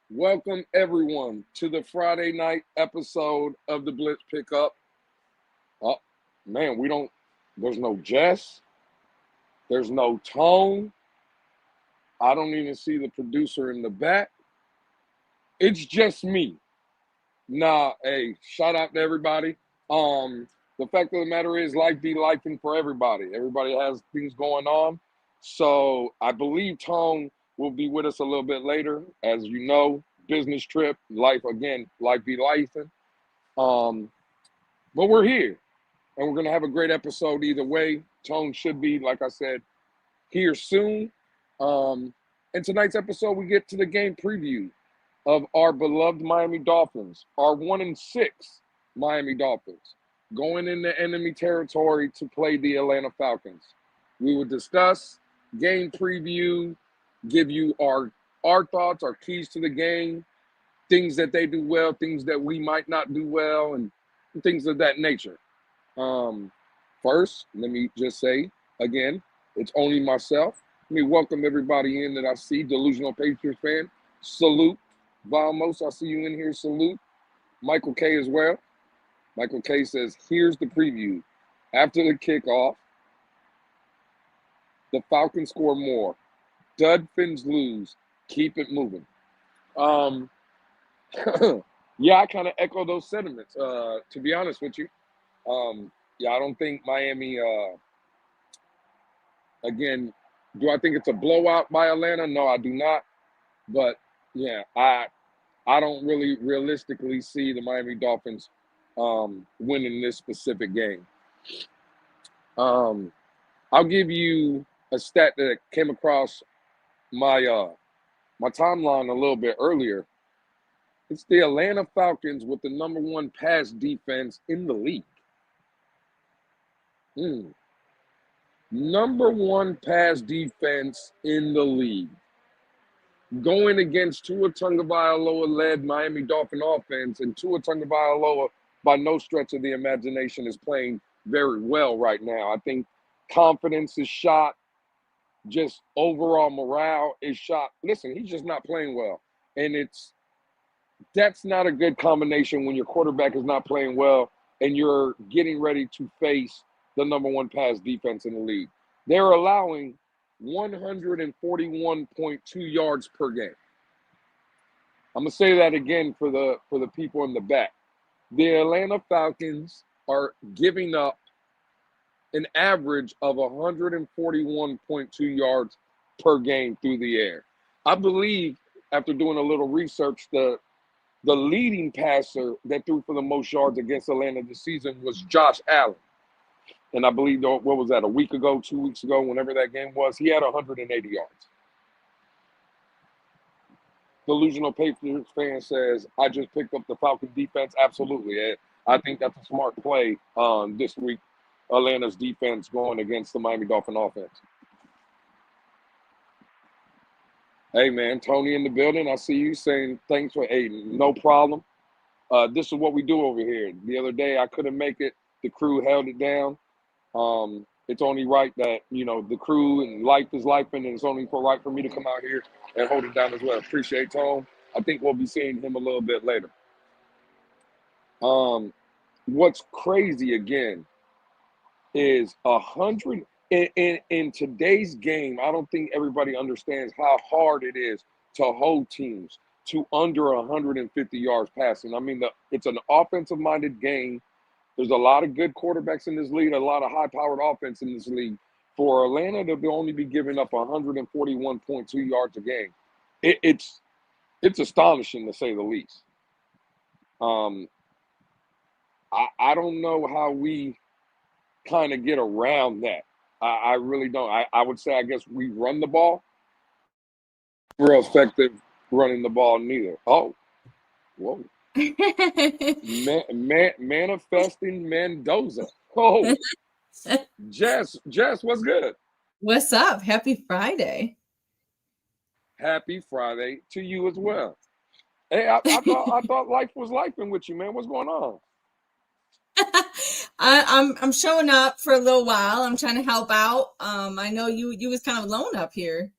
Welcome everyone to the Friday night episode of the Blitz Pickup. Oh man, there's no Jess, there's no Tone. I don't even see the producer in the back. It's just me. Nah, hey, shout out to everybody. The fact of the matter is life be lifing for everybody. Everybody has things going on. So I believe Tone will be with us a little bit later. As you know, business trip, life again, life be lifing. Um, but we're here and we're gonna have a great episode either way. Tone should be, like I said, here soon. Um, in tonight's episode, we get to the game preview of our beloved Miami Dolphins, our 1-6 Miami Dolphins, going into enemy territory to play the Atlanta Falcons. We will discuss game preview, give you our thoughts, our keys to the game, things that they do well, things that we might not do well, and things of that nature. Um, First, let me just say again, it's only myself. Let me welcome everybody in that I see. Delusional Patriots fan, salute. Vamos, I see you in here. Salute. Michael K as well. Michael K says, here's the preview. After the kickoff, the Falcons score more. Dolphins lose. Keep it moving. Um, yeah, I kind of echo those sentiments, to be honest with you. Yeah, I don't think Miami, again, do I think it's a blowout by Atlanta? No, I do not. But yeah, I don't really realistically see the Miami Dolphins winning this specific game. Um, I'll give you a stat that came across my timeline a little bit earlier. It's the Atlanta Falcons with the number one pass defense in the league. Number one pass defense in the league. Going against Tua Tagovailoa-led Miami Dolphin offense, and Tua Tagovailoa, by no stretch of the imagination, is playing very well right now. I think confidence is shot. Just overall morale is shot. Listen, he's just not playing well. And that's not a good combination when your quarterback is not playing well and you're getting ready to face the number one pass defense in the league. They're allowing 141.2 yards per game. I'm gonna say that again for the people in the back. The Atlanta Falcons are giving up an average of 141.2 yards per game through the air. I believe, after doing a little research, the leading passer that threw for the most yards against Atlanta this season was Josh Allen. And I believe, what was that, a week ago, 2 weeks ago, whenever that game was, he had 180 yards. Delusional Patriots fan says, I just picked up the Falcon defense. Absolutely. I think that's a smart play this week, Atlanta's defense going against the Miami Dolphin offense. Hey, man, Tony in the building. I see you saying thanks for Aiden. No problem. This is what we do over here. The other day, I couldn't make it. The crew held it down. It's only right that, the crew and life is life, and it's only right for me to come out here and hold it down as well. Appreciate Tom. I think we'll be seeing him a little bit later. What's crazy again is 100 in today's game. I don't think everybody understands how hard it is to hold teams to under 150 yards passing. I mean, it's an offensive-minded game. There's a lot of good quarterbacks in this league, a lot of high-powered offense in this league. For Atlanta to only be giving up 141.2 yards a game, it's astonishing, to say the least. I don't know how we kind of get around that. I really don't. I would say, I guess, we run the ball. Real effective running the ball neither. Oh, whoa. Manifesting Mendoza. Oh, Jess, what's good? What's up? Happy Friday. Happy Friday to you as well. Hey, I thought life was lifing with you, man. What's going on? I'm showing up for a little while. I'm trying to help out. I know you was kind of alone up here.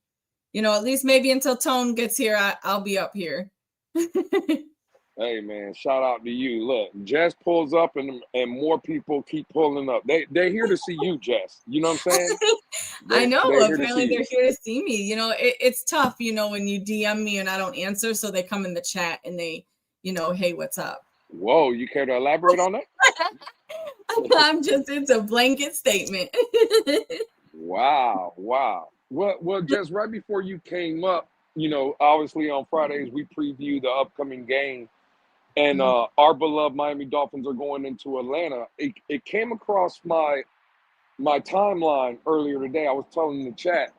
At least maybe until Tone gets here, I'll be up here. Hey man, shout out to you. Look, Jess pulls up and more people keep pulling up. They're here to see you, Jess. You know what I'm saying? I know. They're here to Apparently, see they're you. here to see me. It's tough, when you DM me and I don't answer. So they come in the chat and they, hey, what's up? Whoa, you care to elaborate on that? It's a blanket statement. Wow. Well, Jess, right before you came up, obviously on Fridays we preview the upcoming game, and our beloved Miami Dolphins are going into Atlanta. It came across my timeline earlier today. I was telling the chat,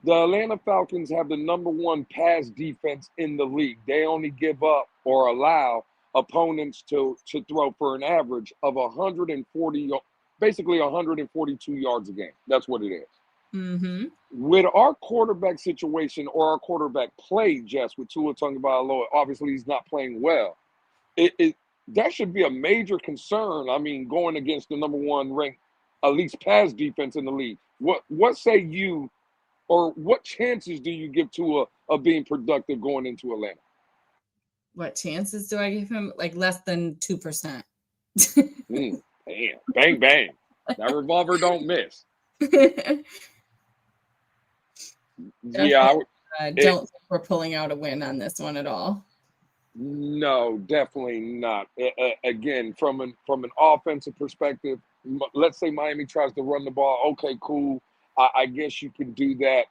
the Atlanta Falcons have the number one pass defense in the league. They only give up or allow opponents to throw for an average of 140, basically 142 yards a game. That's what it is. Mm-hmm. With our quarterback situation or our quarterback play, Jess, with Tua Tagovailoa, obviously he's not playing well. That should be a major concern. I mean, going against the number one ranked, at least pass defense in the league. What say you, or what chances do you give Tua of being productive going into Atlanta? What chances do I give him? Like less than 2%. Damn, bang bang, that revolver don't miss. Yeah, I don't think we're pulling out a win on this one at all. No, definitely not. Again, from an offensive perspective, let's say Miami tries to run the ball. Okay, cool. I guess you can do that.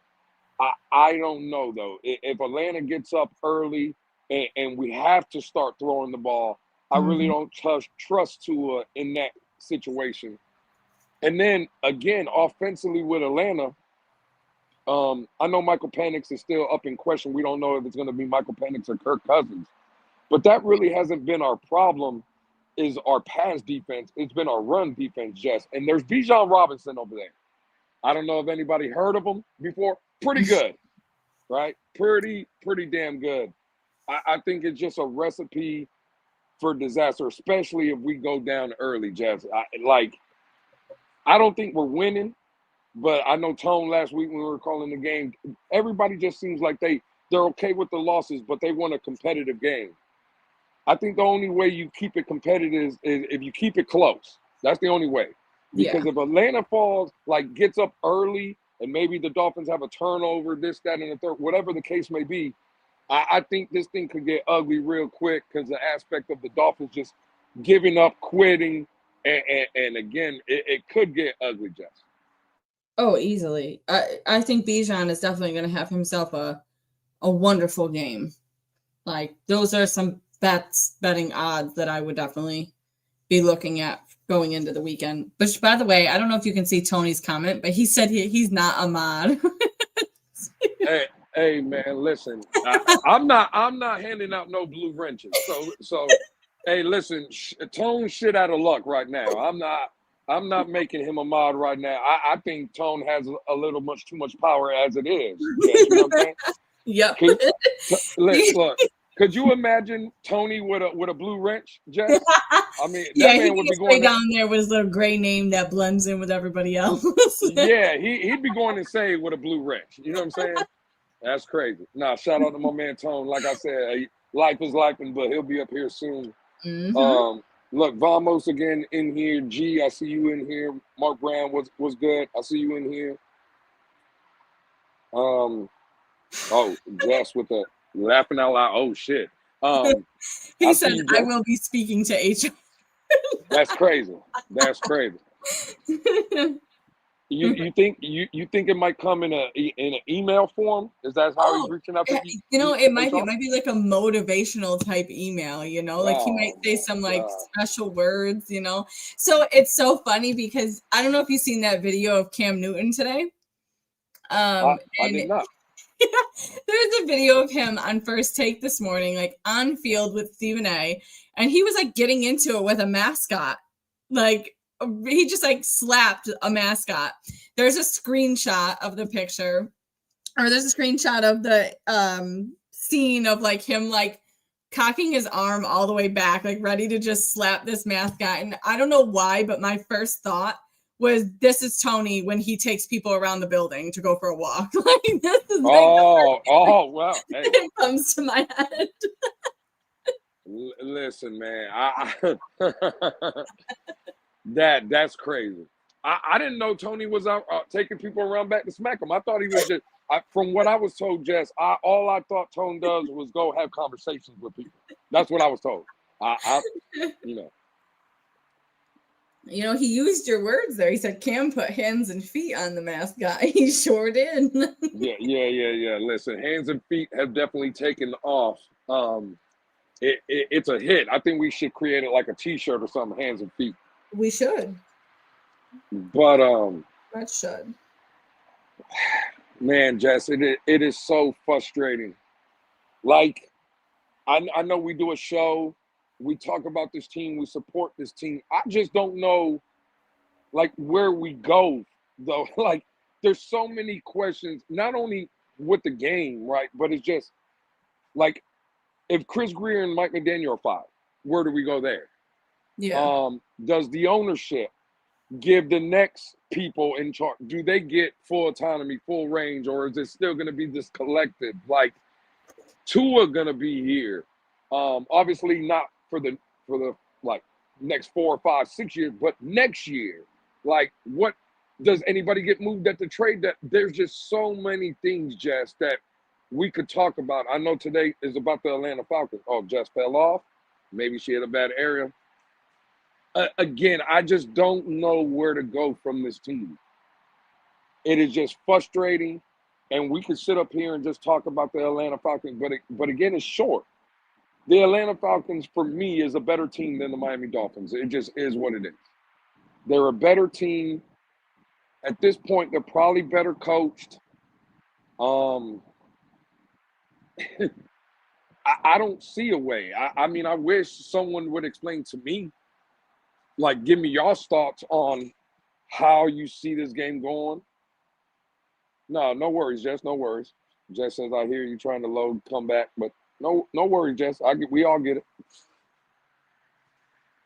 I don't know though. If Atlanta gets up early and we have to start throwing the ball, I really don't trust Tua in that situation. And then again, offensively with Atlanta, I know Michael Penix is still up in question. We don't know if it's going to be Michael Penix or Kirk Cousins. But that really hasn't been our problem, is our pass defense. It's been our run defense, Jess. And there's Bijan Robinson over there. I don't know if anybody heard of him before. Pretty good, right? Pretty damn good. I think it's just a recipe for disaster, especially if we go down early, Jess. I don't think we're winning, but I know Tone last week when we were calling the game, everybody just seems like they're okay with the losses, but they want a competitive game. I think the only way you keep it competitive is if you keep it close. That's the only way. Because if Atlanta gets up early and maybe the Dolphins have a turnover, this, that, and the third, whatever the case may be, I think this thing could get ugly real quick because the aspect of the Dolphins just giving up, quitting, and again, it could get ugly, Jess. Oh, easily. I think Bijan is definitely going to have himself a wonderful game. Like, those are some betting odds that I would definitely be looking at going into the weekend. Which, by the way, I don't know if you can see Tony's comment, but he said he's not a mod. Hey man, listen, I'm not handing out no blue wrenches. So hey, listen, Tone shit out of luck right now. I'm not making him a mod right now. I think Tone has a little too much power as it is. Yes, you know what I'm saying? Yep. Look, could you imagine Tony with a blue wrench, Jess? I mean, that man would be going down there with his little gray name that blends in with everybody else. Yeah, he'd be going insane with a blue wrench. You know what I'm saying? That's crazy. Nah, shout out to my man Tone. Like I said, life is life, but he'll be up here soon. Look, Vamos again in here. G, I see you in here. Mark Brown was good. I see you in here. Jess with the laughing out loud. Oh shit. He said, "I will be speaking to HR." That's crazy. That's crazy. You think it might come in an email form? Is that how he's reaching out to you? It might be like a motivational type email, like he might say some special words, So it's so funny because I don't know if you've seen that video of Cam Newton today. I did not. There's a video of him on First Take this morning, like on field with Stephen A. And he was like getting into it with a mascot. Like he just like slapped a mascot. There's a screenshot of the picture, or there's a screenshot of the scene of like him like cocking his arm all the way back, like ready to just slap this mascot. And I don't know why, but my first thought was, this is Tony when he takes people around the building to go for a walk. Like this is wow. Hey. It comes to my head. Listen, man, that's crazy. I didn't know Tony was out taking people around back to smack him. I thought he was just. From what I was told, Jess, all I thought Tone does was go have conversations with people. That's what I was told. You know. You know, he used your words there. He said Cam put hands and feet on the mascot. He sure did. Yeah. Listen, hands and feet have definitely taken off. It's a hit. I think we should create it like a T-shirt or something. Hands and feet. We should. But That should. Man, Jess, it is so frustrating. Like I know we do a show, we talk about this team, we support this team. I just don't know like where we go though. Like there's so many questions, not only with the game, right? But it's just like if Chris Greer and Mike McDaniel are fired, where do we go there? Yeah. Does the ownership give the next people in charge? Do they get full autonomy, full range, or is it still going to be this collective? Like Tua going to be here? Obviously not for the like next 4 or 5, 6 years, but next year. Like, what does anybody get moved at the trade? That there's just so many things, Jess, that we could talk about. I know today is about the Atlanta Falcons. Oh, Jess fell off. Maybe she had a bad area. Again, I just don't know where to go from this team. It is just frustrating, and we could sit up here and just talk about the Atlanta Falcons, but again, it's short. The Atlanta Falcons, for me, is a better team than the Miami Dolphins. It just is what it is. They're a better team. At this point, they're probably better coached. I don't see a way. I mean, I wish someone would explain to me, like, give me y'all's thoughts on how you see this game going. No worries, Jess. No worries. Jess says, I hear you trying to load, come back, but no worries, Jess. We all get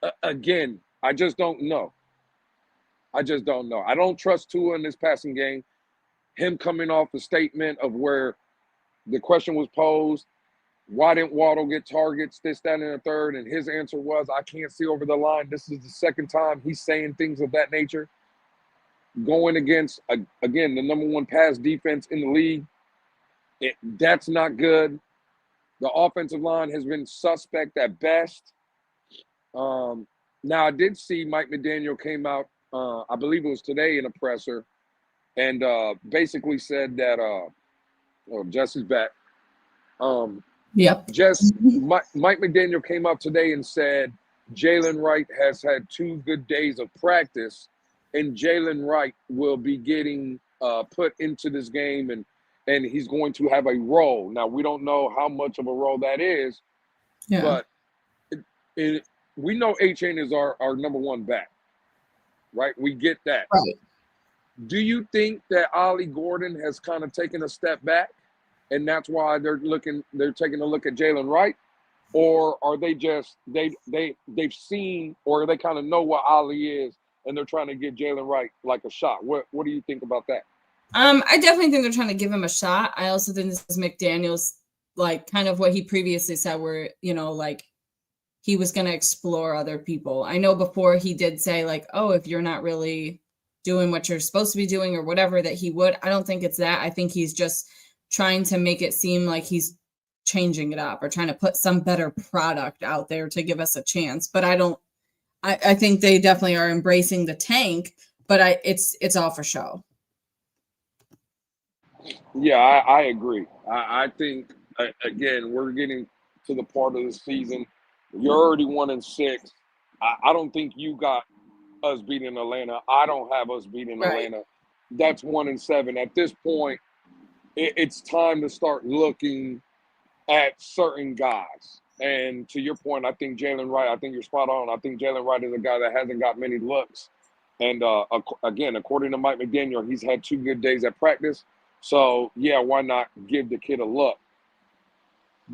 it. Again, I just don't know. I don't trust Tua in this passing game. Him coming off a statement of where the question was posed, why didn't Waddle get targets, this, that, and the third? And his answer was, I can't see over the line. This is the second time he's saying things of that nature. Going against, again, the number one pass defense in the league. That's not good. The offensive line has been suspect at best. Now, I did see Mike McDaniel came out, I believe it was today in a presser, and basically said that, Jess is back. Yep. Mike McDaniel came up today and said Jalen Wright has had 2 good days of practice, and Jalen Wright will be getting put into this game, and he's going to have a role. Now, we don't know how much of a role that is, but we know Achane is our number one back, right? We get that. Right. Do you think that Ollie Gordon has kind of taken a step back, and that's why they're taking a look at Jalen Wright? Or are they just they've seen, or they kind of know what Ollie is, and they're trying to give Jalen Wright like a shot? What do you think about that? I definitely think they're trying to give him a shot. I also think this is McDaniel's, like, kind of what he previously said, where, you know, like, he was going to explore other people. I know before he did say, like, oh, if you're not really doing what you're supposed to be doing or whatever, that he would. I don't think it's that. I think he's just trying to make it seem like he's changing it up or trying to put some better product out there to give us a chance. But I think they definitely are embracing the tank, but it's all for show. Yeah, I agree. I think, again, we're getting to the part of the season. You're already 1-6. I don't think you got us beating Atlanta. I don't have us beating Atlanta. That's 1-7. At this point, it's time to start looking at certain guys. And to your point, I think Jalen Wright, I think you're spot on. I think Jalen Wright is a guy that hasn't got many looks. And, again, according to Mike McDaniel, he's had 2 good days at practice. So, yeah, why not give the kid a look?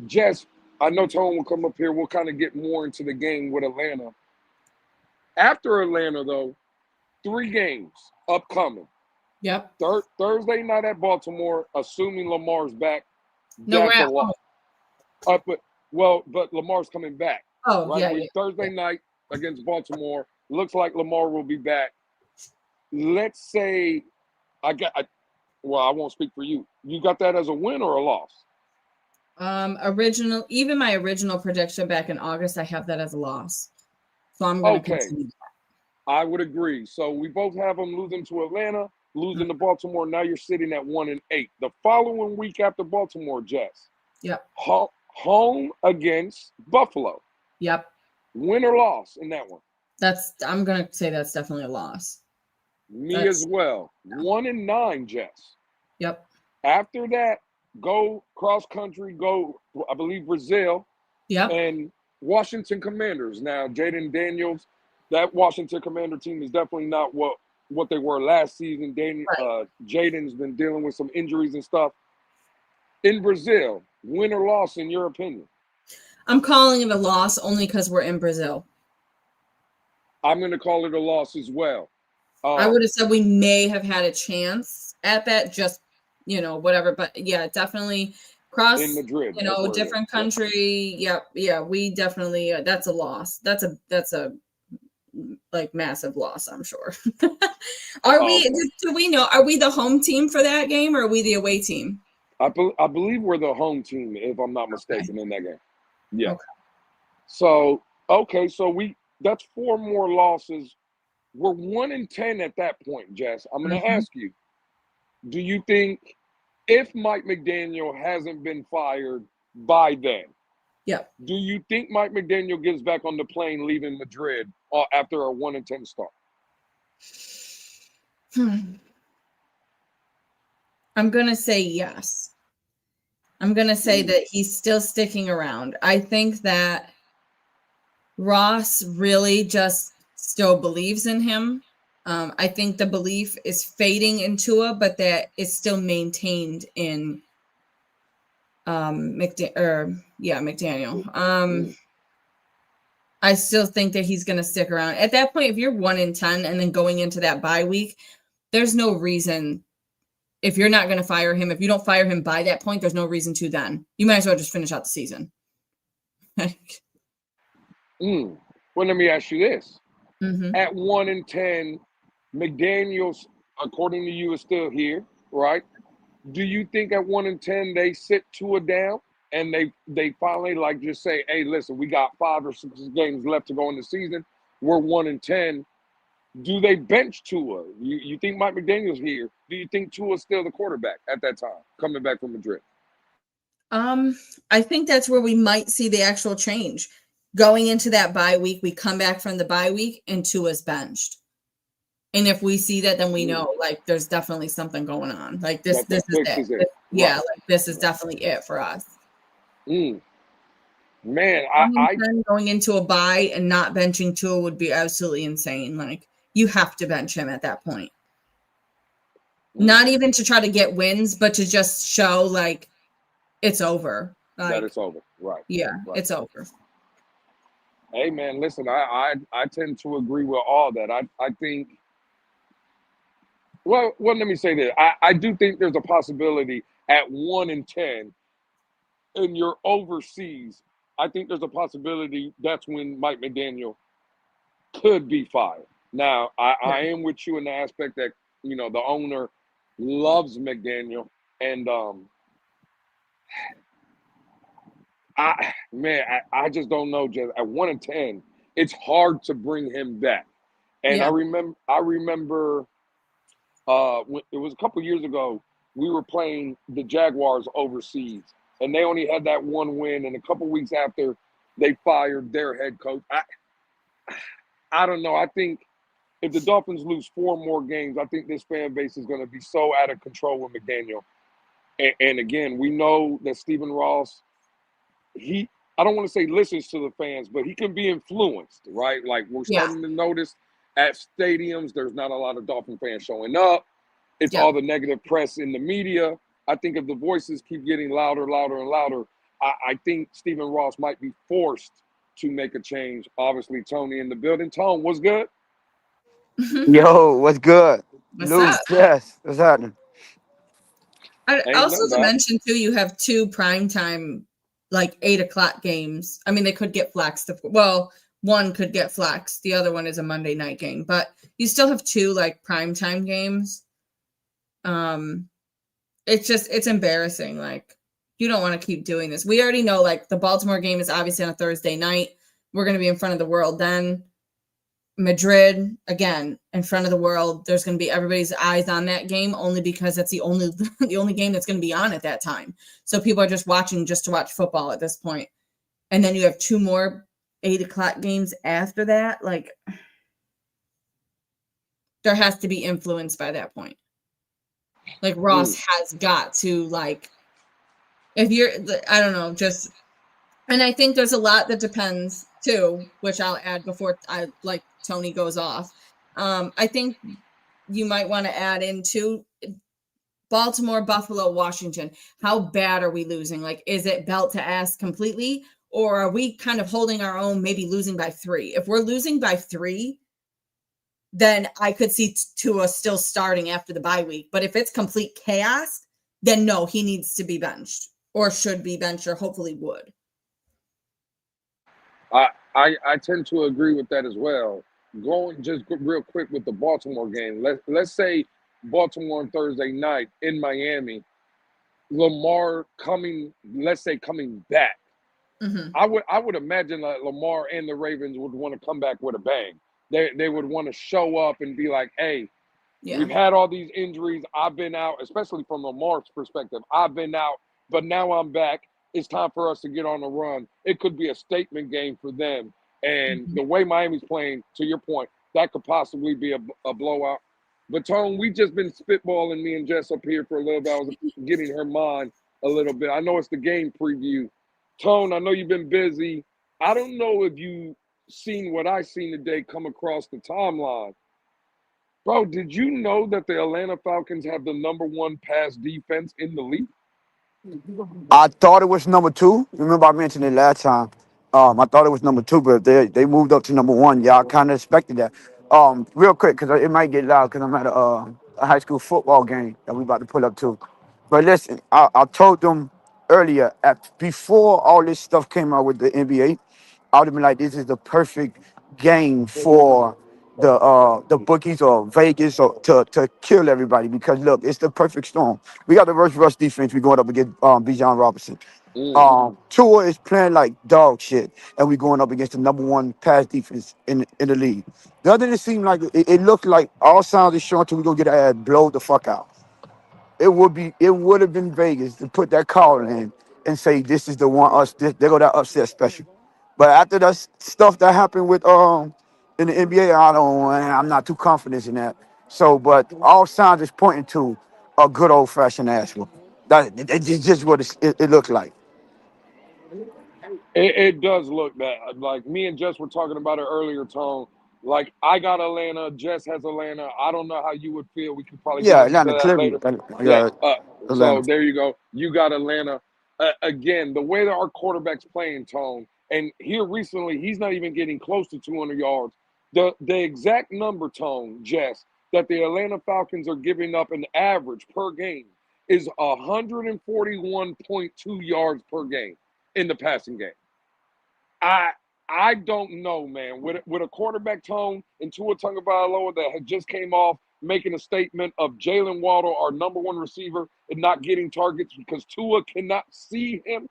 Jess, I know Tone will come up here. We'll kind of get more into the game with Atlanta. After Atlanta, though, 3 games upcoming. Yep. Thursday night at Baltimore, assuming Lamar's back. No, that's a lot. But Well, but Lamar's coming back, Oh, right? yeah, We Thursday yeah. night against Baltimore. Looks like Lamar will be back. Let's say I got. Well, I won't speak for you. You got that as a win or a loss? Even my original prediction back in August, I have that as a loss. So I'm going to Okay, continue. I would agree. So we both have them losing to Atlanta, Mhm. losing to Baltimore. Now you're sitting at 1-8. The following week after Baltimore, Jess, Yep. home against Buffalo. Yep. Win or loss in that one? I'm going to say that's definitely a loss. Me as well. 1-9, Jess. Yep. After that, go cross country, go, I believe, Brazil. Yep. And Washington Commanders. Now, Jaden Daniels, that Washington Commander team is definitely not what they were last season. Jaden's been dealing with some injuries and stuff. In Brazil, win or loss in your opinion? I'm calling it a loss only because we're in Brazil. I'm going to call it a loss as well. I would have said we may have had a chance at that, just, whatever. But yeah, definitely cross in Madrid, different country. Yep. Yeah, we definitely, that's a loss. That's a like massive loss, I'm sure. Do we know, are we the home team for that game or are we the away team? I believe we're the home team, if I'm not mistaken, in that game. Yeah. Okay. So that's 4 more losses. We're 1-10 at that point, Jess. I'm going to ask you, do you think if Mike McDaniel hasn't been fired by then, do you think Mike McDaniel gets back on the plane leaving Madrid after a 1-10 start? I'm going to say yes. I'm going to say that he's still sticking around. I think that Ross really just still believes in him. I think the belief is fading in Tua, but that is still maintained in McDaniel. I still think that he's going to stick around. At that point, if you're 1-10 and then going into that bye week, there's no reason. If you're not going to fire him, if you don't fire him by that point, there's no reason to then. You might as well just finish out the season. Well, let me ask you this. At 1-10, McDaniels, according to you, is still here, right? Do you think at 1-10 they sit Tua down and they finally just say, hey, listen, we got 5 or 6 games left to go in the season. We're 1-10. Do they bench Tua? You think Mike McDaniel's here? Do you think Tua's still the quarterback at that time, coming back from Madrid? I think that's where we might see the actual change. Going into that bye week, we come back from the bye week and Tua's benched. And if we see that, then we know there's definitely something going on. This is it. Yeah, this is definitely it for us. Man, I going into a bye and not benching Tua would be absolutely insane. You have to bench him at that point. Not even to try to get wins, but to just show it's over. That it's over, right? Yeah, right. It's over. Hey man, listen, I tend to agree with all that. I think. Well, let me say this. I do think there's a possibility at 1-10, and you're overseas. I think there's a possibility that's when Mike McDaniel could be fired. Now, I am with you in the aspect that the owner loves McDaniel, and I just don't know. Just at 1-10, it's hard to bring him back. And I remember. When, it was a couple years ago, we were playing the Jaguars overseas, and they only had that 1 win. And a couple weeks after, they fired their head coach. I don't know. I think if the Dolphins lose 4 more games, I think this fan base is going to be so out of control with McDaniel. And again, we know that Stephen Ross, I don't want to say listens to the fans, but he can be influenced, right? We're starting to notice at stadiums, there's not a lot of Dolphin fans showing up. It's all the negative press in the media. I think if the voices keep getting louder, and louder, I think Stephen Ross might be forced to make a change. Obviously, Tony in the building. Tone, what's good? Yo, what's good? What's up? Yes, what's happening? Also to mention, too, you have 2 primetime like 8 o'clock games. I mean, they could get flexed. Well, one could get flexed. The other one is a Monday night game, but you still have 2 like primetime games. It's embarrassing. Like, you don't want to keep doing this. We already know, like, the Baltimore game is obviously on a Thursday night. We're going to be in front of the world then. Madrid, again, in front of the world. There's going to be everybody's eyes on that game only because that's the only game that's going to be on at that time. So people are just watching just to watch football at this point. And then you have 2 more 8 o'clock games after that. Like, there has to be influence by that point. Like, Ross has got to, like, if you're, I don't know, just, and I think there's a lot that depends too, which I'll add before Tony goes off. I think you might want to add into Baltimore, Buffalo, Washington. How bad are we losing? Like, is it belt to ass completely? Or are we kind of holding our own, maybe losing by 3? If we're losing by 3, then I could see Tua still starting after the bye week. But if it's complete chaos, then no, he needs to be benched or should be benched or hopefully would. I tend to agree with that as well. Going just real quick with the Baltimore game. Let's say Baltimore on Thursday night in Miami, Lamar coming back. Mm-hmm. I would imagine that Lamar and the Ravens would want to come back with a bang. They would want to show up and be like, hey, we've had all these injuries. I've been out, especially from Lamar's perspective. I've been out, but now I'm back. It's time for us to get on the run. It could be a statement game for them. And the way Miami's playing, to your point, that could possibly be a blowout. But, Tone, we just been spitballing, me and Jess up here for a little bit. I was getting her mind a little bit. I know it's the game preview. Tone, I know you've been busy. I don't know if you seen what I seen today come across the timeline. Bro, did you know that the Atlanta Falcons have the #1 pass defense in the league? I thought it was number 2. Remember I mentioned it last time. I thought it was number 2, but they moved up to number 1. Yeah, I kind of expected that. Real quick, because it might get loud because I'm at a high school football game that we about to pull up to. But listen, I told them earlier, before all this stuff came out with the NBA, I would have been like, this is the perfect game for the bookies or Vegas or to kill everybody because look, it's the perfect storm. We got the worst rush defense. We're going up against Bijan Robinson. Tua is playing like dog shit, and we're going up against the #1 pass defense in the league. Doesn't it seem like it looked like all signs are showing till we gonna get our ass blow the fuck out? It would have been Vegas to put that call in and say this is the one they go that upset special. But after that stuff that happened with in the NBA, I'm not too confident in that. So, but all signs is pointing to a good old fashioned ass whoop. It's just what it looked like. It does look bad. Like me and Jess were talking about it earlier, Tone. Like I got Atlanta, Jess has Atlanta. I don't know how you would feel. We could probably get Yeah, into Atlanta that clearly. later. Yeah. Yeah, So Atlanta. there you go. You got Atlanta. Again, the way that our quarterback's playing, Tone, and here recently, he's not even getting close to 200 yards. The exact number, Tone, Jess, that the Atlanta Falcons are giving up an average per game is 141.2 yards per game in the passing game. I don't know, man. With a quarterback, Tone, and Tua Tagovailoa that had just came off making a statement of Jalen Waddle, our #1 receiver, and not getting targets because Tua cannot see him,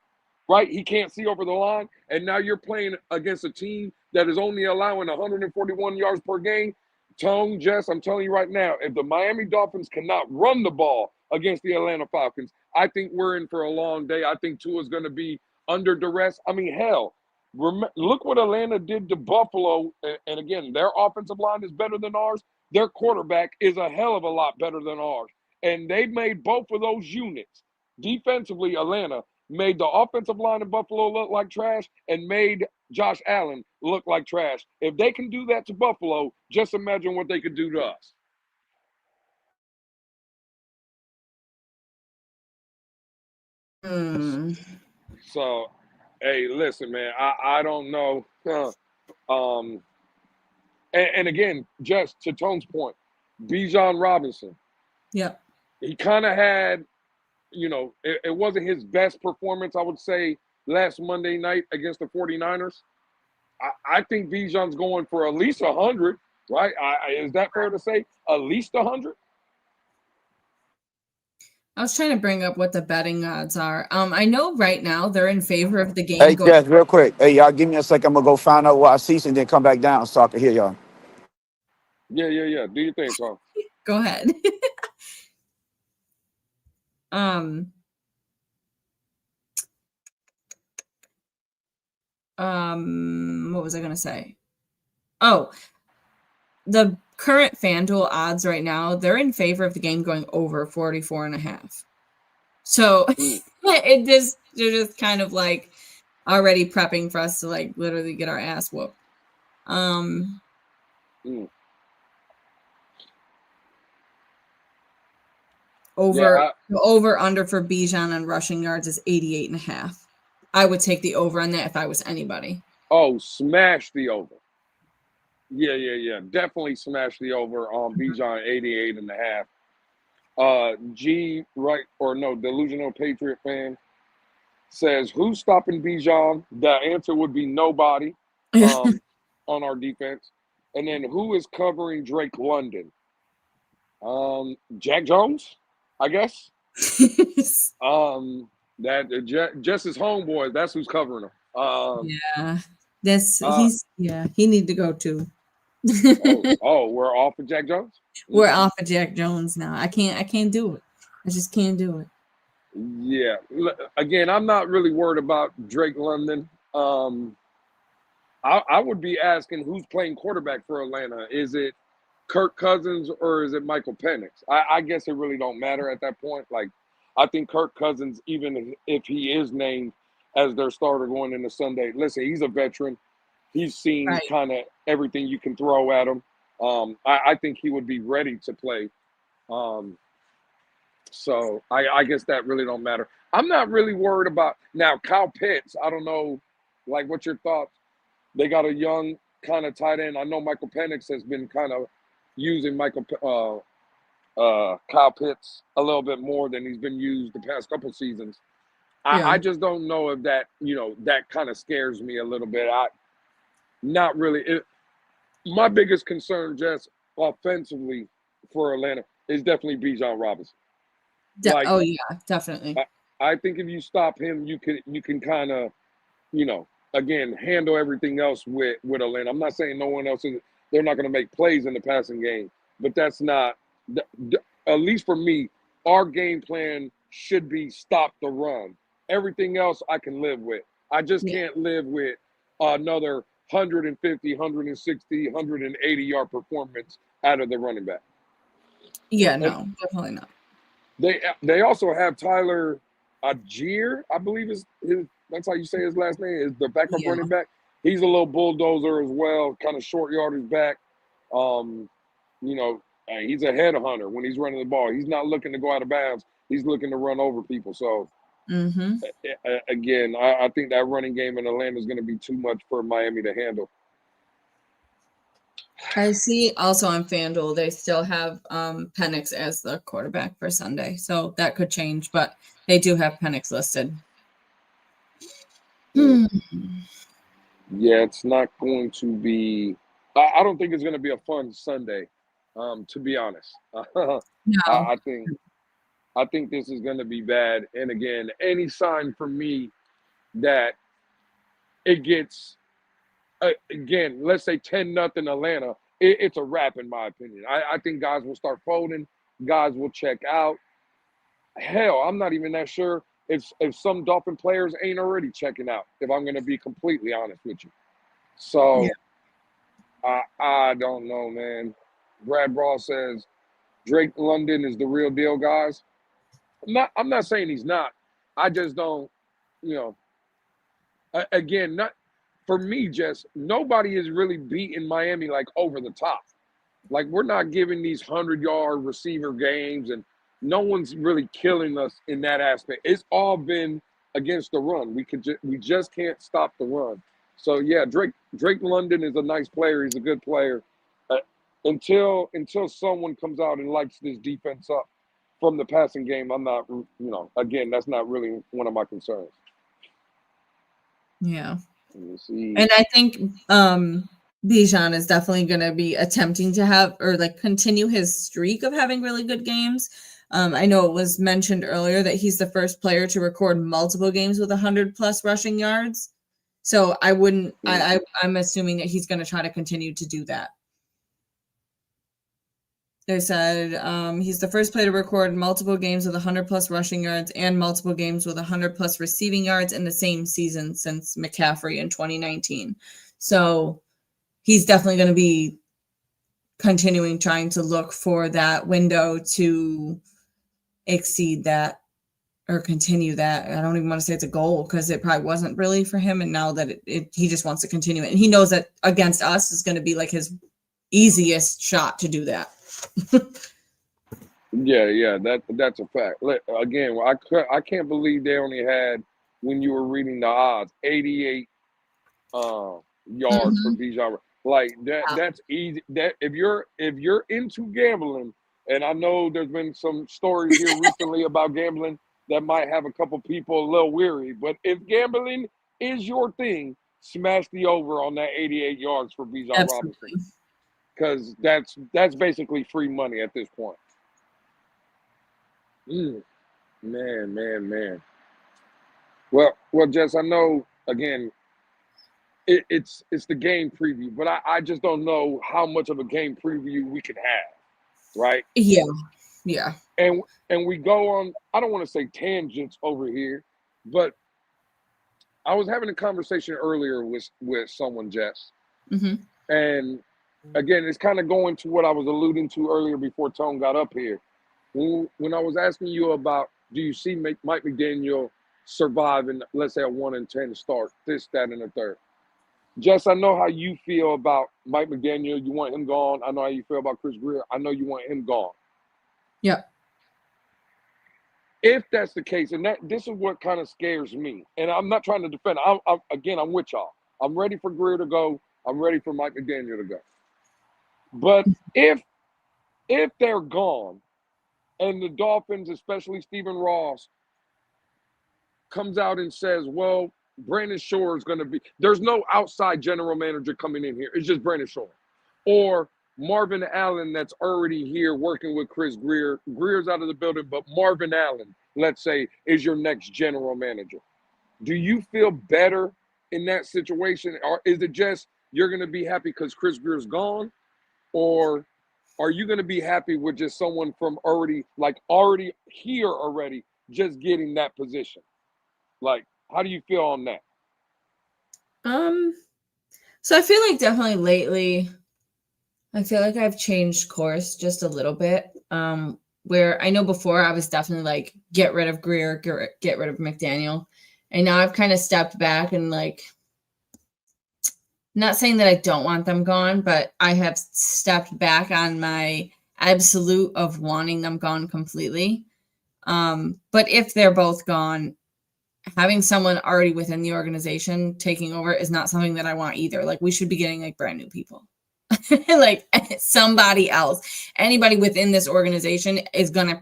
right? He can't see over the line. And now you're playing against a team that is only allowing 141 yards per game. Tone, Jess, I'm telling you right now, if the Miami Dolphins cannot run the ball against the Atlanta Falcons, I think we're in for a long day. I think Tua's going to be under duress. I mean, hell, look what Atlanta did to Buffalo. And again, their offensive line is better than ours. Their quarterback is a hell of a lot better than ours. And they made both of those units. Defensively, Atlanta made the offensive line in Buffalo look like trash and made Josh Allen look like trash. If they can do that to Buffalo, just imagine what they could do to us. So, hey, listen, man, I don't know. And again, just to Tone's point, Bijan Robinson. Yep. He kind of had, it wasn't his best performance, I would say, last Monday night against the 49ers. I think Bijan's going for at least 100, right? Is that fair to say? At least 100? I was trying to bring up what the betting odds are. I know right now they're in favor of the game Hey, going. Jess, real quick. Hey, y'all, give me a second. I'm gonna go find out what I see and then come back down so I can hear y'all. Yeah. Do your thing, Tom. Go ahead. What was I gonna say? Oh, the current FanDuel odds right now, they're in favor of the game going over 44.5. So they're just kind of like already prepping for us to like literally get our ass whooped. Over under for Bijan on rushing yards is 88.5. I would take the over on that if I was anybody. Oh, smash the over. Yeah. Definitely smash the over on Bijan 88.5. G, right, or no, Delusional Patriot fan says, who's stopping Bijan? The answer would be nobody on our defense. And then who is covering Drake London? Jack Jones, I guess. Just his homeboy, that's who's covering him. Yeah. He need to go too. We're off of Jack Jones? We're off of Jack Jones now. I can't do it. I just can't do it. Yeah. Again, I'm not really worried about Drake London. I would be asking who's playing quarterback for Atlanta. Is it Kirk Cousins or is it Michael Penix? I guess it really don't matter at that point. Like, I think Kirk Cousins, even if he is named as their starter going into Sunday, listen, he's a veteran. He's seen kind of everything you can throw at him. I think he would be ready to play. So I guess that really don't matter. I'm not really worried about now Kyle Pitts. I don't know, like, what's your thoughts? They got a young kind of tight end. I know Michael Penix has been kind of using Kyle Pitts a little bit more than he's been used the past couple seasons. I just don't know if that, that kind of scares me a little bit. Not really. My biggest concern, just offensively for Atlanta, is definitely Bijan Robinson. Definitely. I think if you stop him, you can kind of, again, handle everything else with Atlanta. I'm not saying no one else is. They're not going to make plays in the passing game, but that's not. At least for me, our game plan should be stop the run. Everything else I can live with. I just can't live with another 150, 160, 180-yard performance out of the running back. Yeah, no, definitely not. They also have Tyler Algier, I believe that's how you say his last name, is the backup running back. He's a little bulldozer as well, kind of short yardage back. He's a headhunter when he's running the ball. He's not looking to go out of bounds. He's looking to run over people. So, again, I think that running game in Atlanta is going to be too much for Miami to handle. I see also on FanDuel, they still have Penix as the quarterback for Sunday. So that could change, but they do have Penix listed. Yeah, it's not going to be – I don't think it's going to be a fun Sunday, to be honest. No. I think this is going to be bad. And, again, any sign for me that it gets – again, let's say 10-0 Atlanta, it's a wrap in my opinion. I think guys will start folding. Guys will check out. Hell, I'm not even that sure if some Dolphin players ain't already checking out, if I'm going to be completely honest with you. So, I don't know, man. Brad Brawl says Drake London is the real deal, guys. I'm not saying he's not. I just don't, again, not for me, just nobody is really beating Miami like over the top. Like, we're not giving these 100-yard receiver games, and no one's really killing us in that aspect. It's all been against the run. We just can't stop the run. So yeah, Drake London is a nice player. He's a good player. Until someone comes out and lights this defense up from the passing game, I'm not. Again, that's not really one of my concerns. Yeah. We'll see. And I think Bijan is definitely going to be attempting to have or like continue his streak of having really good games. I know it was mentioned earlier that he's the first player to record multiple games with 100+ rushing yards. So I wouldn't. I'm assuming that he's going to try to continue to do that. They said he's the first player to record multiple games with 100+ rushing yards and multiple games with 100+ receiving yards in the same season since McCaffrey in 2019. So he's definitely going to be continuing trying to look for that window to exceed that or continue that. I don't even want to say it's a goal because it probably wasn't really for him. And now that he just wants to continue it. And he knows that against us is going to be like his easiest shot to do that. Yeah, that's a fact. Again, I can't believe they only had, when you were reading the odds, 88 yards for Bijan. Like that's easy. That if you're into gambling, and I know there's been some stories here recently about gambling that might have a couple people a little weary, but if gambling is your thing, smash the over on that 88 yards for Bijan Robinson, because that's basically free money at this point. Man. Well, Jess, I know again it's the game preview, but I just don't know how much of a game preview we can have, right? Yeah. And we go on, I don't want to say tangents over here, but I was having a conversation earlier with someone, Jess. And again, it's kind of going to what I was alluding to earlier before Tone got up here. When I was asking you about, do you see Mike McDaniel surviving, let's say a 1-10 start, this, that, and the third? Jess, I know how you feel about Mike McDaniel. You want him gone. I know how you feel about Chris Greer. I know you want him gone. Yeah. If that's the case, and this is what kind of scares me, and I'm not trying to defend. I'm with y'all. I'm ready for Greer to go. I'm ready for Mike McDaniel to go. But if they're gone, and the Dolphins, especially Stephen Ross, comes out and says, well, Brandon Shore is going to be – there's no outside general manager coming in here. It's just Brandon Shore. Or Marvin Allen that's already here working with Chris Greer. Greer's out of the building, but Marvin Allen, let's say, is your next general manager. Do you feel better in that situation? Or is it just you're going to be happy because Chris Greer's gone? Or are you going to be happy with just someone from already here already, just getting that position? Like, how do you feel on that? So I feel like definitely lately, I feel like I've changed course just a little bit. Where I know before I was definitely like, get rid of Greer, get rid of McDaniel. And now I've kind of stepped back and like, not saying that I don't want them gone, but I have stepped back on my absolute of wanting them gone completely. But if they're both gone, having someone already within the organization taking over is not something that I want either. Like we should be getting like brand new people, like somebody else. Anybody within this organization is going to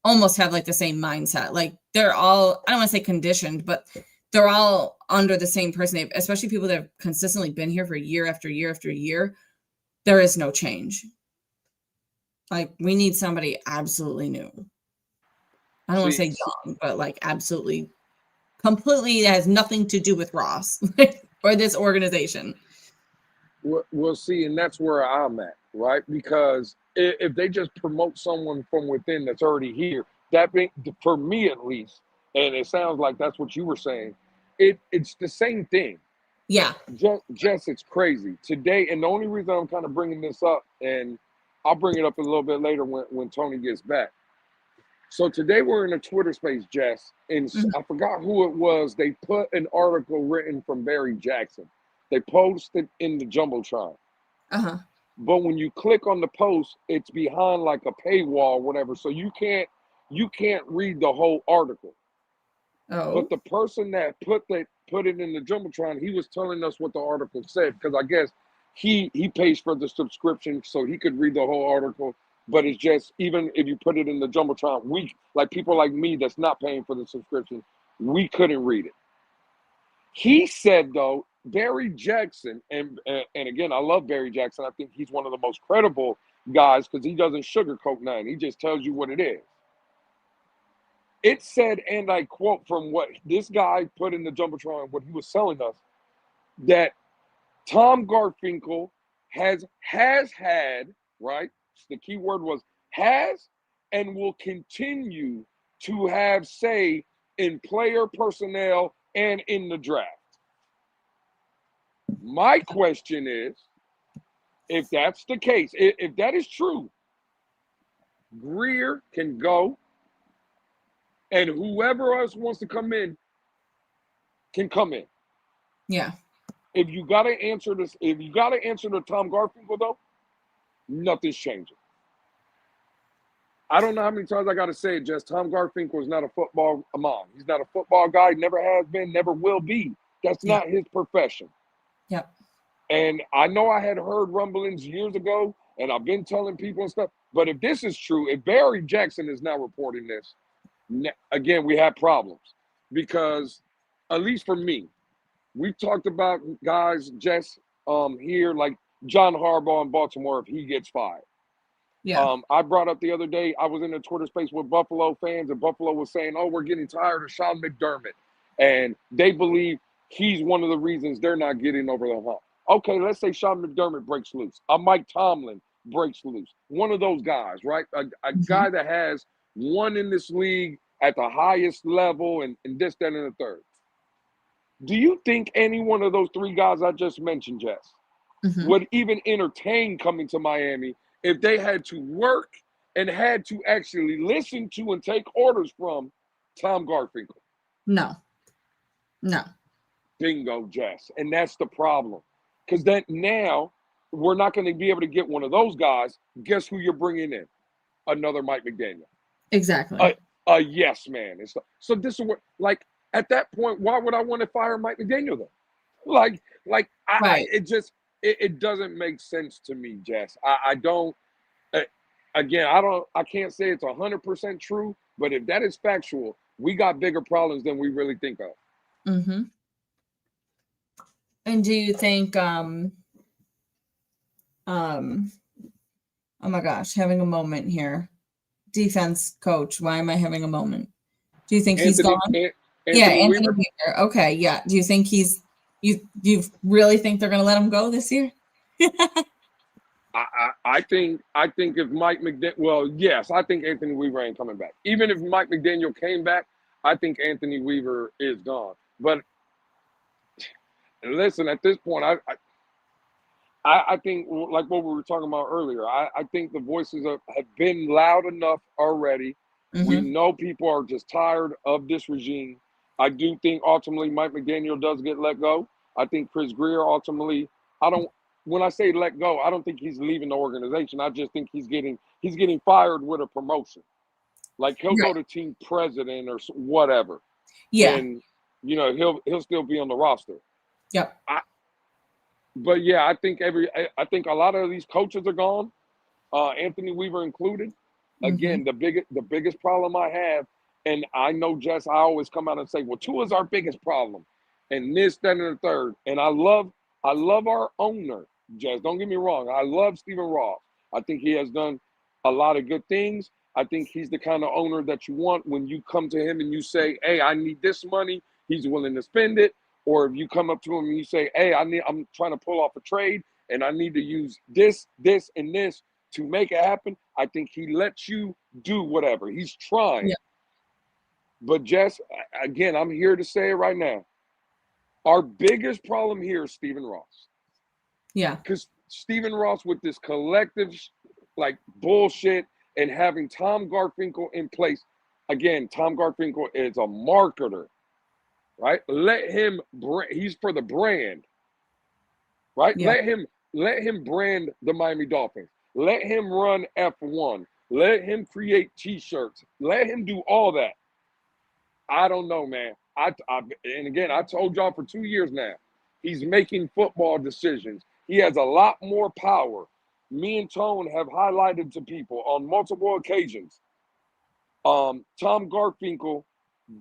almost have like the same mindset. Like they're all, I don't want to say conditioned, but they're all under the same person, especially people that have consistently been here for year after year after year. There is no change. Like we need somebody absolutely new. I don't want to say young, but like absolutely completely has nothing to do with Ross or this organization. We'll see, and that's where I'm at, right? Because if they just promote someone from within that's already here, that for me at least, and it sounds like that's what you were saying, it's the same thing. Yeah. Just it's crazy. Today, and the only reason I'm kind of bringing this up, and I'll bring it up a little bit later when Tony gets back. So today we're in a Twitter space, Jess, and I forgot who it was. They put an article written from Barry Jackson. They posted in the Jumbotron. But when you click on the post, it's behind like a paywall or whatever, so you can't read the whole article. Oh. But the person that put it in the Jumbotron, he was telling us what the article said, because I guess he pays for the subscription so he could read the whole article. But it's just, even if you put it in the Jumbotron, we, like people like me that's not paying for the subscription, we couldn't read it. He said, though, Barry Jackson, and again, I love Barry Jackson. I think he's one of the most credible guys because he doesn't sugarcoat nothing. He just tells you what it is. It said, and I quote from what this guy put in the Jumbotron, what he was telling us, that Tom Garfinkel has had, right? The key word was has, and will continue to have say in player personnel and in the draft. My question is, if that's the case, if that is true, Greer can go, and whoever else wants to come in can come in. Yeah. If you got to answer this, if you got to answer to Tom Garfinkel, though, nothing's changing. I don't know how many times I got to say it, just Tom Garfinkel is not a football mom. He's not a football guy, never has been, never will be. That's not his profession. Yep. And I know I had heard rumblings years ago, and I've been telling people and stuff, but if this is true, if Barry Jackson is now reporting this, again, we have problems. Because, at least for me, we've talked about guys just here, like John Harbaugh in Baltimore, if he gets fired. Yeah. I brought up the other day, I was in a Twitter space with Buffalo fans, and Buffalo was saying, oh, we're getting tired of Sean McDermott. And they believe he's one of the reasons they're not getting over the hump. Okay, let's say Sean McDermott breaks loose. Mike Tomlin breaks loose. One of those guys, right? A guy that has won in this league at the highest level and this, that, and the third. Do you think any one of those three guys I just mentioned, Jess, would even entertain coming to Miami if they had to work and had to actually listen to and take orders from Tom Garfinkel? No. Bingo, Jess. And that's the problem. Because then now we're not going to be able to get one of those guys. Guess who you're bringing in? Another Mike McDaniel. Exactly. A yes man. So this is what, like, at that point, why would I want to fire Mike McDaniel then? It doesn't make sense to me, Jess. I don't. Again, I can't say it's 100% true, but if that is factual, we got bigger problems than we really think of. Mm-hmm. And do you think, oh my gosh, having a moment here. Defense coach, why am I having a moment? Do you think he's gone? Anthony Weaver. Okay, yeah. Do you think you really think they're going to let him go this year? I think if Mike McDaniel, well, yes, I think Anthony Weaver ain't coming back. Even if Mike McDaniel came back, I think Anthony Weaver is gone. But listen, at this point, I think, like what we were talking about earlier, I think the voices have been loud enough already. We know people are just tired of this regime. I do think ultimately Mike McDaniel does get let go. I think Chris Greer ultimately, when I say let go, I don't think he's leaving the organization. I just think he's getting fired with a promotion. Like he'll go to team president or whatever. Yeah. And he'll still be on the roster. Yep. But yeah, I think a lot of these coaches are gone, Anthony Weaver included. Again, the biggest problem I have, and I know, Jess, I always come out and say, well, Tua's our biggest problem, and this, that, and the third. And I love our owner, Jess. Don't get me wrong. I love Stephen Ross. I think he has done a lot of good things. I think he's the kind of owner that you want when you come to him and you say, hey, I need this money. He's willing to spend it. Or if you come up to him and you say, hey, I'm trying to pull off a trade and I need to use this, and this to make it happen, I think he lets you do whatever. He's trying. Yeah. But Jess, again, I'm here to say it right now. Our biggest problem here is Stephen Ross. Yeah. Because Stephen Ross with this collective bullshit and having Tom Garfinkel in place. Again, Tom Garfinkel is a marketer. Right? Let him he's for the brand. Right? Yeah. Let him brand the Miami Dolphins. Let him run F1. Let him create t-shirts. Let him do all that. I don't know, man. And again, I told y'all for 2 years now, he's making football decisions. He has a lot more power. Me and Tone have highlighted to people on multiple occasions. Tom Garfinkel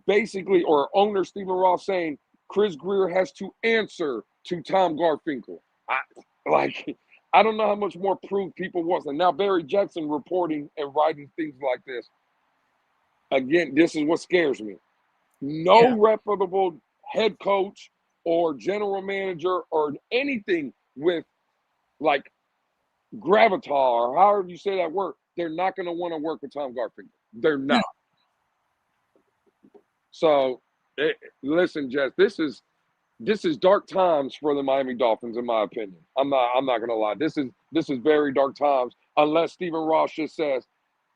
basically, or owner Stephen Ross saying, Chris Greer has to answer to Tom Garfinkel. I, like, I don't know how much more proof people want. And now Barry Jackson reporting and writing things like this. Again, this is what scares me. Yeah. No reputable head coach or general manager or anything with like gravitas or however you say that word, they're not going to want to work with Tom Garfinkel. They're No. not. So, listen, Jess, this is dark times for the Miami Dolphins, in my opinion. I'm not gonna lie. This is very dark times. Unless Stephen Ross just says,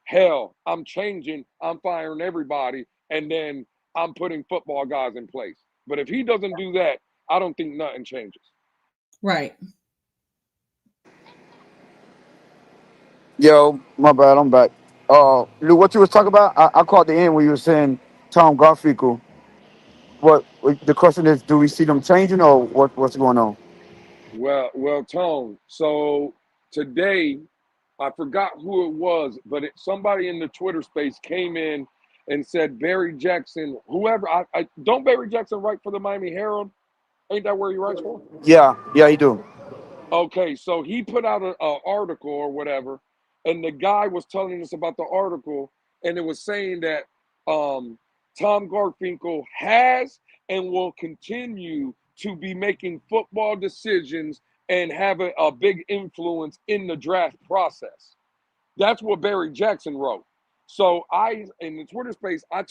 "Hell, I'm changing. I'm firing everybody, and then I'm putting football guys in place." But if he doesn't do that, I don't think nothing changes. Right. Yo, my bad, I'm back. Lou, what you was talking about? I caught the end where you were saying Tom Garfinkel. What the question is? Do we see them changing, or what's going on? Well, Tone. So today, I forgot who it was, but somebody in the Twitter space came in and said Barry Jackson, whoever. I don't Barry Jackson write for the Miami Herald? Ain't that where he writes for? Yeah, yeah, he do. Okay, so he put out an article or whatever, and the guy was telling us about the article, and it was saying that Tom Garfinkel has and will continue to be making football decisions and have a big influence in the draft process. That's what Barry Jackson wrote. So in the Twitter space, I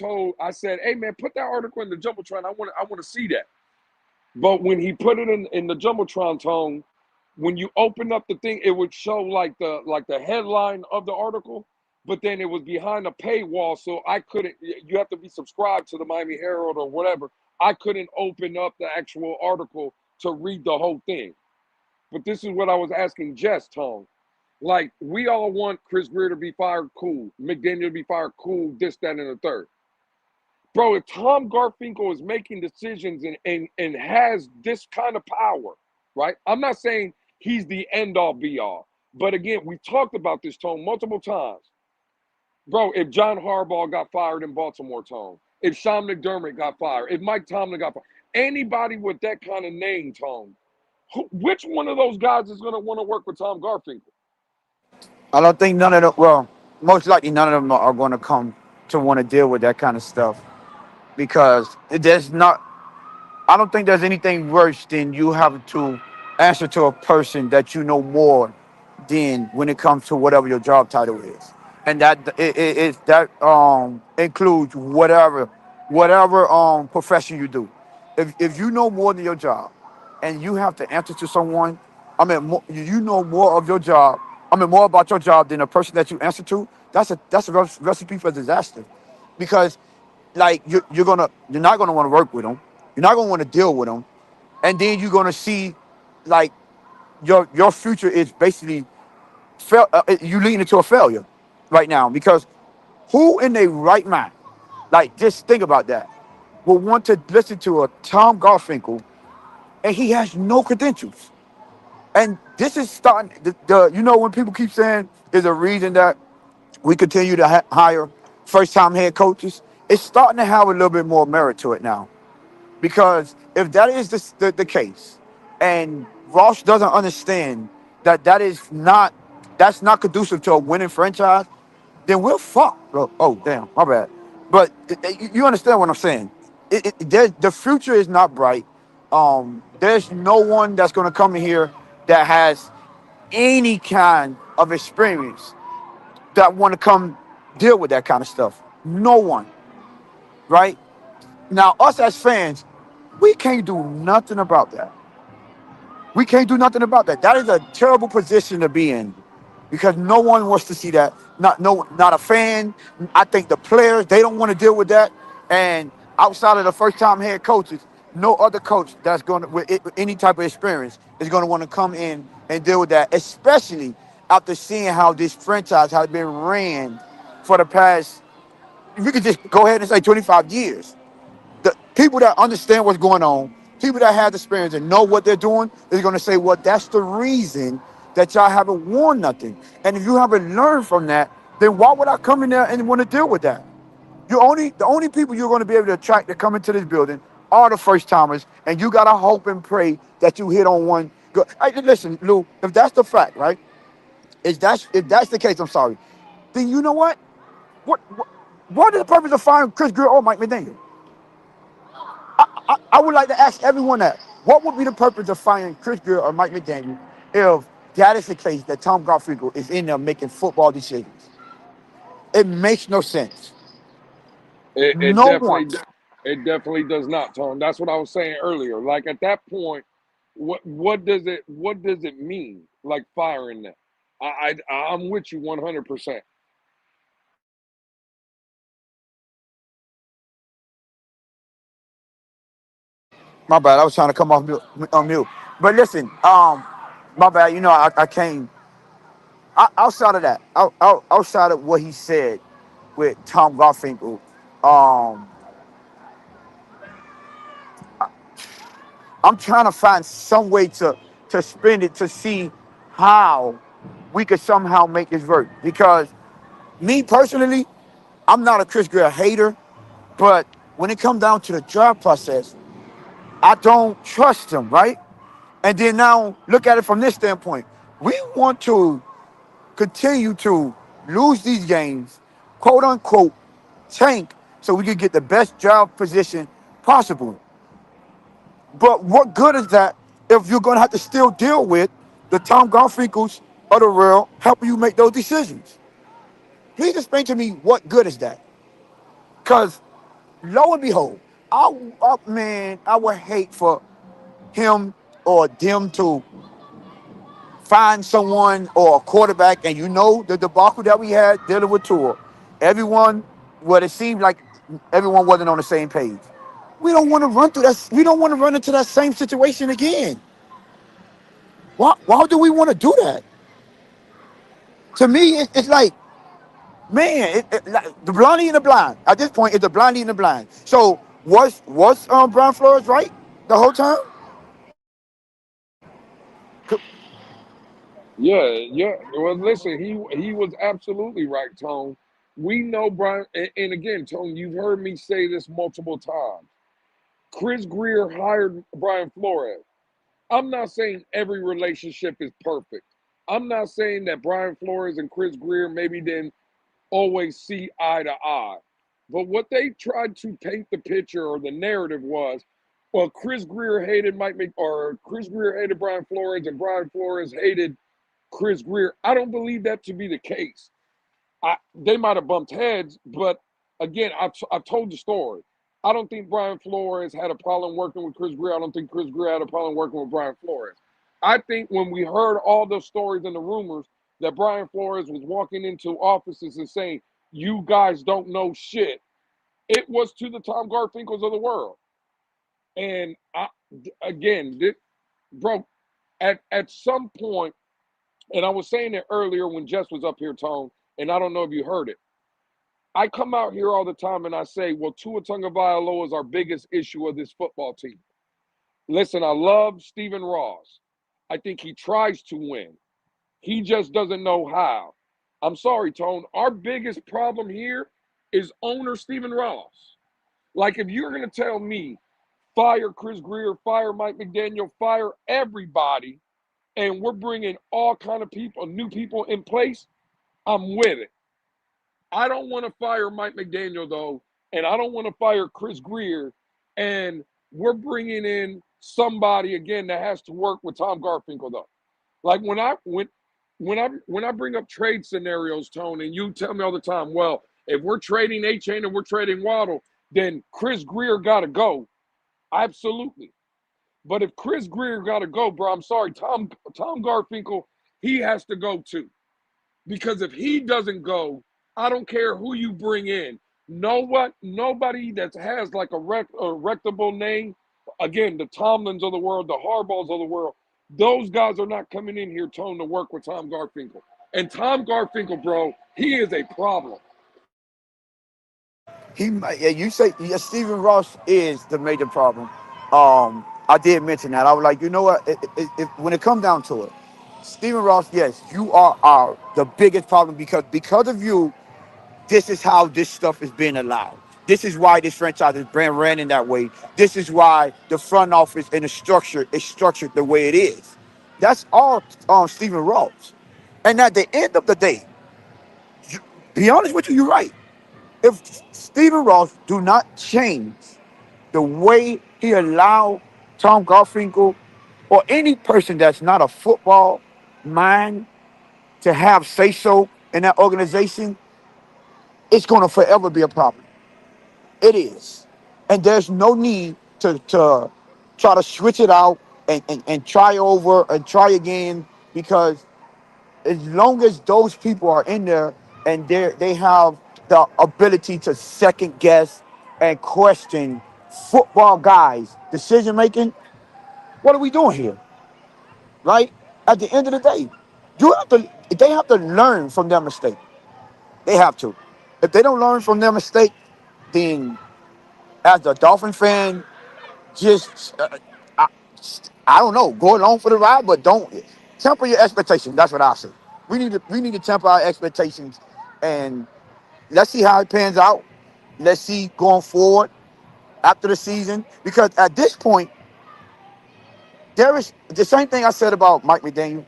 said, hey man, put that article in the Jumbotron. I want to see that. But when he put it in the Jumbotron, Tone, when you open up the thing, it would show like the headline of the article, but then it was behind a paywall, so I couldn't. You have to be subscribed to the Miami Herald or whatever. I couldn't open up the actual article to read the whole thing. But this is what I was asking Jess, Tone. Like, we all want Chris Greer to be fired, cool. McDaniel to be fired, cool. This, that, and the third. Bro, if Tom Garfinkel is making decisions and has this kind of power, right? I'm not saying he's the end all be all. But again, we talked about this, Tone, multiple times. Bro, if John Harbaugh got fired in Baltimore, Tone, if Sean McDermott got fired, if Mike Tomlin got fired, anybody with that kind of name, Tone, which one of those guys is going to want to work with Tom Garfinkel? I don't think none of them. Well, most likely none of them are going to come to want to deal with that kind of stuff because there's not. I don't think there's anything worse than you have to answer to a person that you know more than when it comes to whatever your job title is, and that includes whatever profession you do. If you know more than your job, and you have to answer to someone, I mean, you know more of your job. I mean, more about your job than the person that you answer to. That's a recipe for disaster, because like you're not gonna want to work with them. You're not gonna want to deal with them, and then you're gonna see like your future is basically you lean into a failure right now because who in their right mind, like just think about that, will want to listen to a Tom Garfinkel and he has no credentials. And this is starting when people keep saying there's a reason that we continue to hire first time head coaches, it's starting to have a little bit more merit to it now. Because if that is the case, and Ross doesn't understand that is not that's not conducive to a winning franchise, then we're fucked, bro. Oh damn, my bad. But you understand what I'm saying? The future is not bright. There's no one that's going to come in here that has any kind of experience that want to come deal with that kind of stuff. No one, right? Now, us as fans, we can't do nothing about that. We can't do nothing about that. That is a terrible position to be in because no one wants to see that. Not a fan. I think the players they don't want to deal with that. And outside of the first time head coaches, no other coach that's going to with any type of experience is going to want to come in and deal with that, especially after seeing how this franchise has been ran for the past. We could just go ahead and say 25 years. The people that understand what's going on, people that have the experience and know what they're doing, is going to say, well, that's the reason that y'all haven't won nothing. And if you haven't learned from that, then why would I come in there and want to deal with that? The only people you're going to be able to attract to come into this building are the first timers, and you gotta hope and pray that you hit on one. Good. Hey, listen, Lou. If that's the fact, right? If that's the case, I'm sorry. Then you know what? What what is the purpose of firing Chris Greer or Mike McDaniel? I would like to ask everyone that. What would be the purpose of firing Chris Greer or Mike McDaniel if that is the case that Tom Garfinkel is in there making football decisions? It makes no sense. It, it No one. definitely it definitely does not, Tone. That's what I was saying earlier. Like at that point, what does it mean? Like firing them? I'm with you 100%. My bad. I was trying to come off mute, on mute. But listen, my bad. You know, I came outside of that. Outside of what he said with Tom Garfinkel, um, I'm trying to find some way to spin it to see how we could somehow make this work. Because me personally, I'm not a Chris Greer hater, but when it comes down to the draft process, I don't trust him, right? And then now look at it from this standpoint. We want to continue to lose these games, quote unquote, tank, so we can get the best draft position possible. But what good is that if you're going to have to still deal with the Tom Garfinkels of the world helping you make those decisions? Please explain to me what good is that? Because lo and behold, man, I would hate for him or them to find someone or a quarterback, and you know the debacle that we had dealing with Tua. Everyone, what it seemed like everyone wasn't on the same page. We don't want to run through that. We don't want to run into that same situation again. Why do we want to do that? To me, it's like, man, like the blind eating the blind. At this point, it's the blind eating the blind. So was Brian Flores right the whole time? Yeah, yeah. Well, listen, he was absolutely right, Tone. We know Brian, and again, Tone, you've heard me say this multiple times. Chris Greer hired Brian Flores. I'm not saying every relationship is perfect. I'm not saying that Brian Flores and Chris Greer maybe didn't always see eye to eye. But what they tried to paint the picture or the narrative was, well, Chris Greer hated or Chris Greer hated Brian Flores, and Brian Flores hated Chris Greer. I don't believe that to be the case. They might have bumped heads, but again, I've told the story. I don't think Brian Flores had a problem working with Chris Greer. I don't think Chris Greer had a problem working with Brian Flores. I think when we heard all the stories and the rumors that Brian Flores was walking into offices and saying, "You guys don't know shit," it was to the Tom Garfinkels of the world. And again, bro, at some point, and I was saying it earlier when Jess was up here, Tone, and I don't know if you heard it. I come out here all the time and I say, well, Tua Tagovailoa is our biggest issue of this football team. Listen, I love Stephen Ross. I think he tries to win. He just doesn't know how. I'm sorry, Tone. Our biggest problem here is owner Stephen Ross. Like, if you're going to tell me, fire Chris Greer, fire Mike McDaniel, fire everybody, and we're bringing all kind of people, new people in place, I'm with it. I don't want to fire Mike McDaniel though, and I don't want to fire Chris Greer, and we're bringing in somebody again that has to work with Tom Garfinkel though. Like when I bring up trade scenarios, Tony, and you tell me all the time, well, if we're trading A Chain and we're trading Waddle, then Chris Greer got to go. Absolutely. But if Chris Greer got to go, bro, I'm sorry, Tom Garfinkel, he has to go too. Because if he doesn't go, I don't care who you bring in. Know what? Nobody that has like a rectable name, again, the Tomlins of the world, the Harbaughs of the world, those guys are not coming in here tone to work with Tom Garfinkel. And Tom Garfinkel, bro, he is a problem. Yeah, you say yeah, Stephen Ross is the major problem. I did mention that. I was like, you know what? When it comes down to it, Stephen Ross, yes, you are the biggest problem because of you. This is how this stuff is being allowed. This is why this franchise is brand ran in that way. This is why the front office and the structure is structured the way it is. That's all Stephen Ross. And at the end of the day, be honest with you, you're right. If Stephen Ross do not change the way he allowed Tom Garfinkel or any person that's not a football mind to have say so in that organization, it's going to forever be a problem. It is. And there's no need to try to switch it out and try over and try again because as long as those people are in there and they have the ability to second guess and question football guys' decision making, what are we doing here? Right? At the end of the day, they have to learn from their mistake. They have to. If they don't learn from their mistake, then as a Dolphin fan, just I, I don't know, go along for the ride, but don't temper your expectations. That's what I say. We need to temper our expectations, and let's see how it pans out. Let's see going forward after the season, because at this point, there is the same thing I said about Mike McDaniel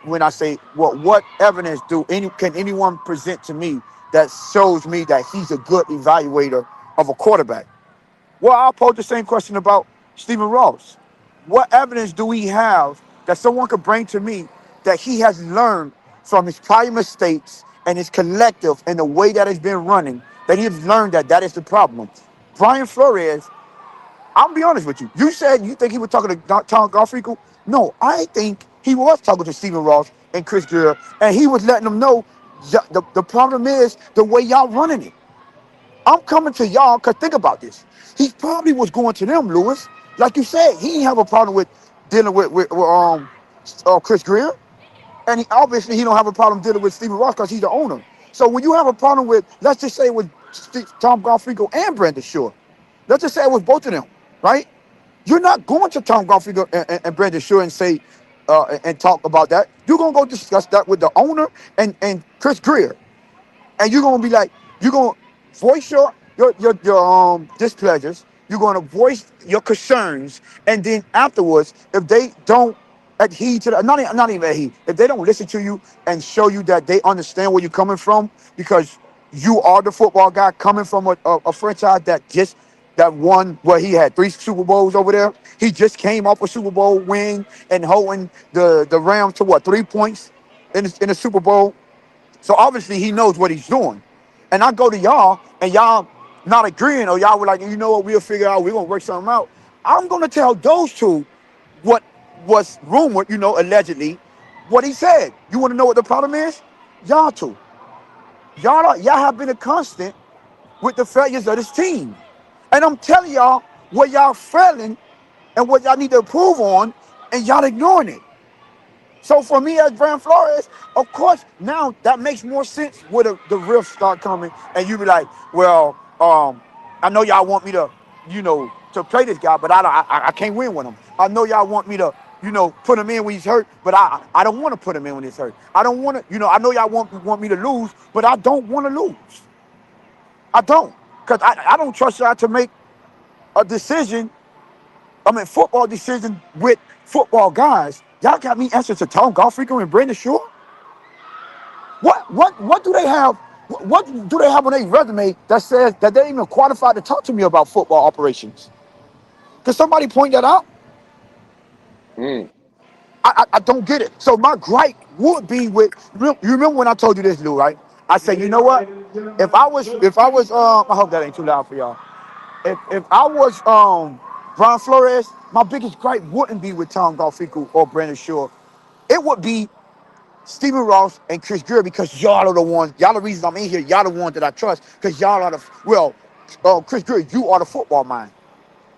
when I say, well, what evidence can anyone present to me that shows me that he's a good evaluator of a quarterback? Well, I'll pose the same question about Stephen Ross. What evidence do we have that someone could bring to me that he has learned from his prior mistakes and his collective and the way that it's been running, that he has learned that that is the problem? Brian Flores, I'll be honest with you. You said you think he was talking to Tom Garfinkel. No, I think he was talking to Stephen Ross and Chris Greer, and he was letting them know the problem is the way y'all running it. I'm coming to y'all because think about this. He probably was going to them, Lewis. Like you said, he didn't have a problem with dealing with Chris Greer, and obviously he don't have a problem dealing with Stephen Ross because he's the owner. So when you have a problem with, let's just say it was Tom Garfinkel and Brandon Shore, let's just say it was both of them, right? You're not going to Tom Garfinkel and Brandon Shore and say and talk about that. You're gonna go discuss that with the owner and Chris Greer, and you're gonna be like, you're gonna voice your displeasures. You're gonna voice your concerns, and then afterwards, if they don't adhere to that, not even adhere, if they don't listen to you and show you that they understand where you're coming from, because you are the football guy coming from a franchise that won, where he had 3 Super Bowls over there. He just came off a Super Bowl win and holding the Rams to what, 3 points in the Super Bowl. So obviously he knows what he's doing. And I go to y'all and y'all not agreeing, or y'all were like, you know what, we'll figure out, we're gonna work something out. I'm gonna tell those two what was rumored, allegedly, what he said. You wanna know what the problem is? Y'all two. Y'all have been a constant with the failures of this team. And I'm telling y'all where y'all failing and what y'all need to improve on, and y'all ignoring it. So for me as Brian Flores, of course, now that makes more sense where the rifts start coming, and you be like, well, I know y'all want me to play this guy, but I can't win with him. I know y'all want me to, put him in when he's hurt, but I don't want to put him in when he's hurt. I don't want to, I know y'all want me to lose, but I don't want to lose. I don't, because I don't trust y'all to make a decision. I mean, football decision with football guys. Y'all got me answering to Tom Garfinkel and Brandon Shore. What do they have? What do they have on their resume that says that they're even qualified to talk to me about football operations? Can somebody point that out? Mm. I don't get it. So my gripe would be with, you remember when I told you this, Lou, right? I said, you know what? If I was I hope that ain't too loud for y'all. If I was Brian Flores, my biggest gripe wouldn't be with Tom Garfinkel or Brandon Shore. It would be Stephen Ross and Chris Greer, because y'all are the ones, y'all the reason I'm in here, y'all the ones that I trust, because y'all are Chris Greer, you are the football mind.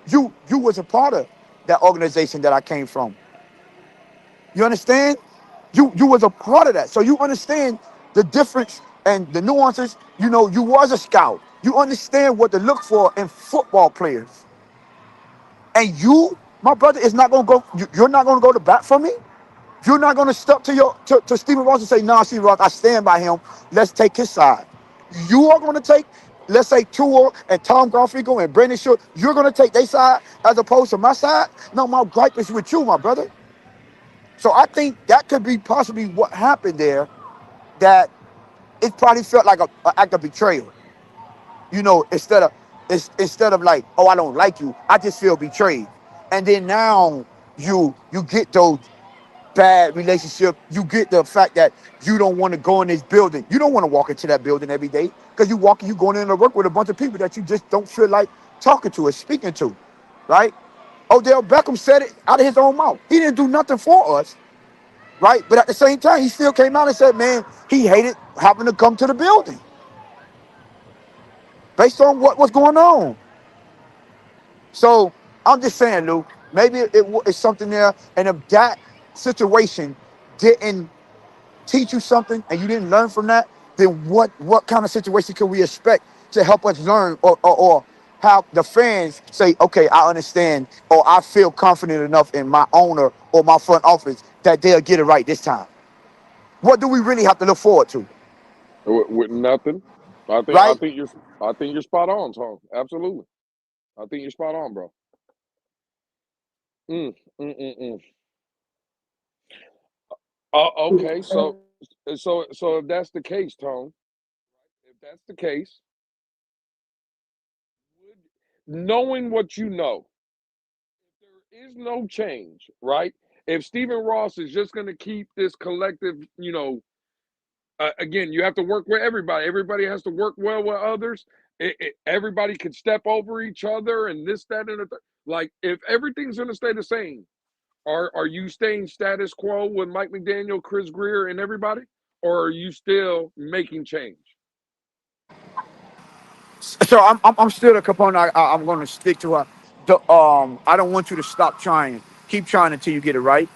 You was a part of that organization that I came from. You understand? You was a part of that. So you understand the difference and the nuances. You was a scout. You understand what to look for in football players. And you, my brother, is not gonna go, you're not gonna go to bat for me. You're not gonna step to Stephen Ross and say, nah, Stephen Ross, I stand by him. Let's take his side. You are gonna take let's say Tua and Tom Garfinkel and Brandon Short, you're gonna take their side as opposed to my side. No, my gripe is with you, my brother. So I think that could be possibly what happened there. That it probably felt like a act of betrayal. Instead of instead of like, oh, I don't like you, I just feel betrayed. And then now you get those bad relationship. You get the fact that you don't want to go in this building. You don't want to walk into that building every day because you going in to work with a bunch of people that you just don't feel like talking to or speaking to, right? Odell Beckham said it out of his own mouth. He didn't do nothing for us, right? But at the same time, he still came out and said, man, he hated having to come to the building based on what was going on. So I'm just saying, Lou, maybe it's something there. And if that situation didn't teach you something and you didn't learn from that, then what kind of situation can we expect to help us learn or have the fans say, okay, I understand, or I feel confident enough in my owner or my front office that they'll get it right this time? What do we really have to look forward to, With nothing. I think I right? think you're I think you're spot on, Tom. Absolutely. I think you're spot on, bro. Mm, mm, mm, mm. Okay, so if that's the case, Tom, if that's the case, knowing what you know, there is no change, right? If Stephen Ross is just going to keep this collective, again, you have to work with everybody. Everybody has to work well with others. Everybody can step over each other and this, that, and the like. If everything's going to stay the same, are you staying status quo with Mike McDaniel, Chris Greer, and everybody, or are you still making change? So I'm still a component. I'm going to stick to I don't want you to stop trying. Keep trying until you get it right.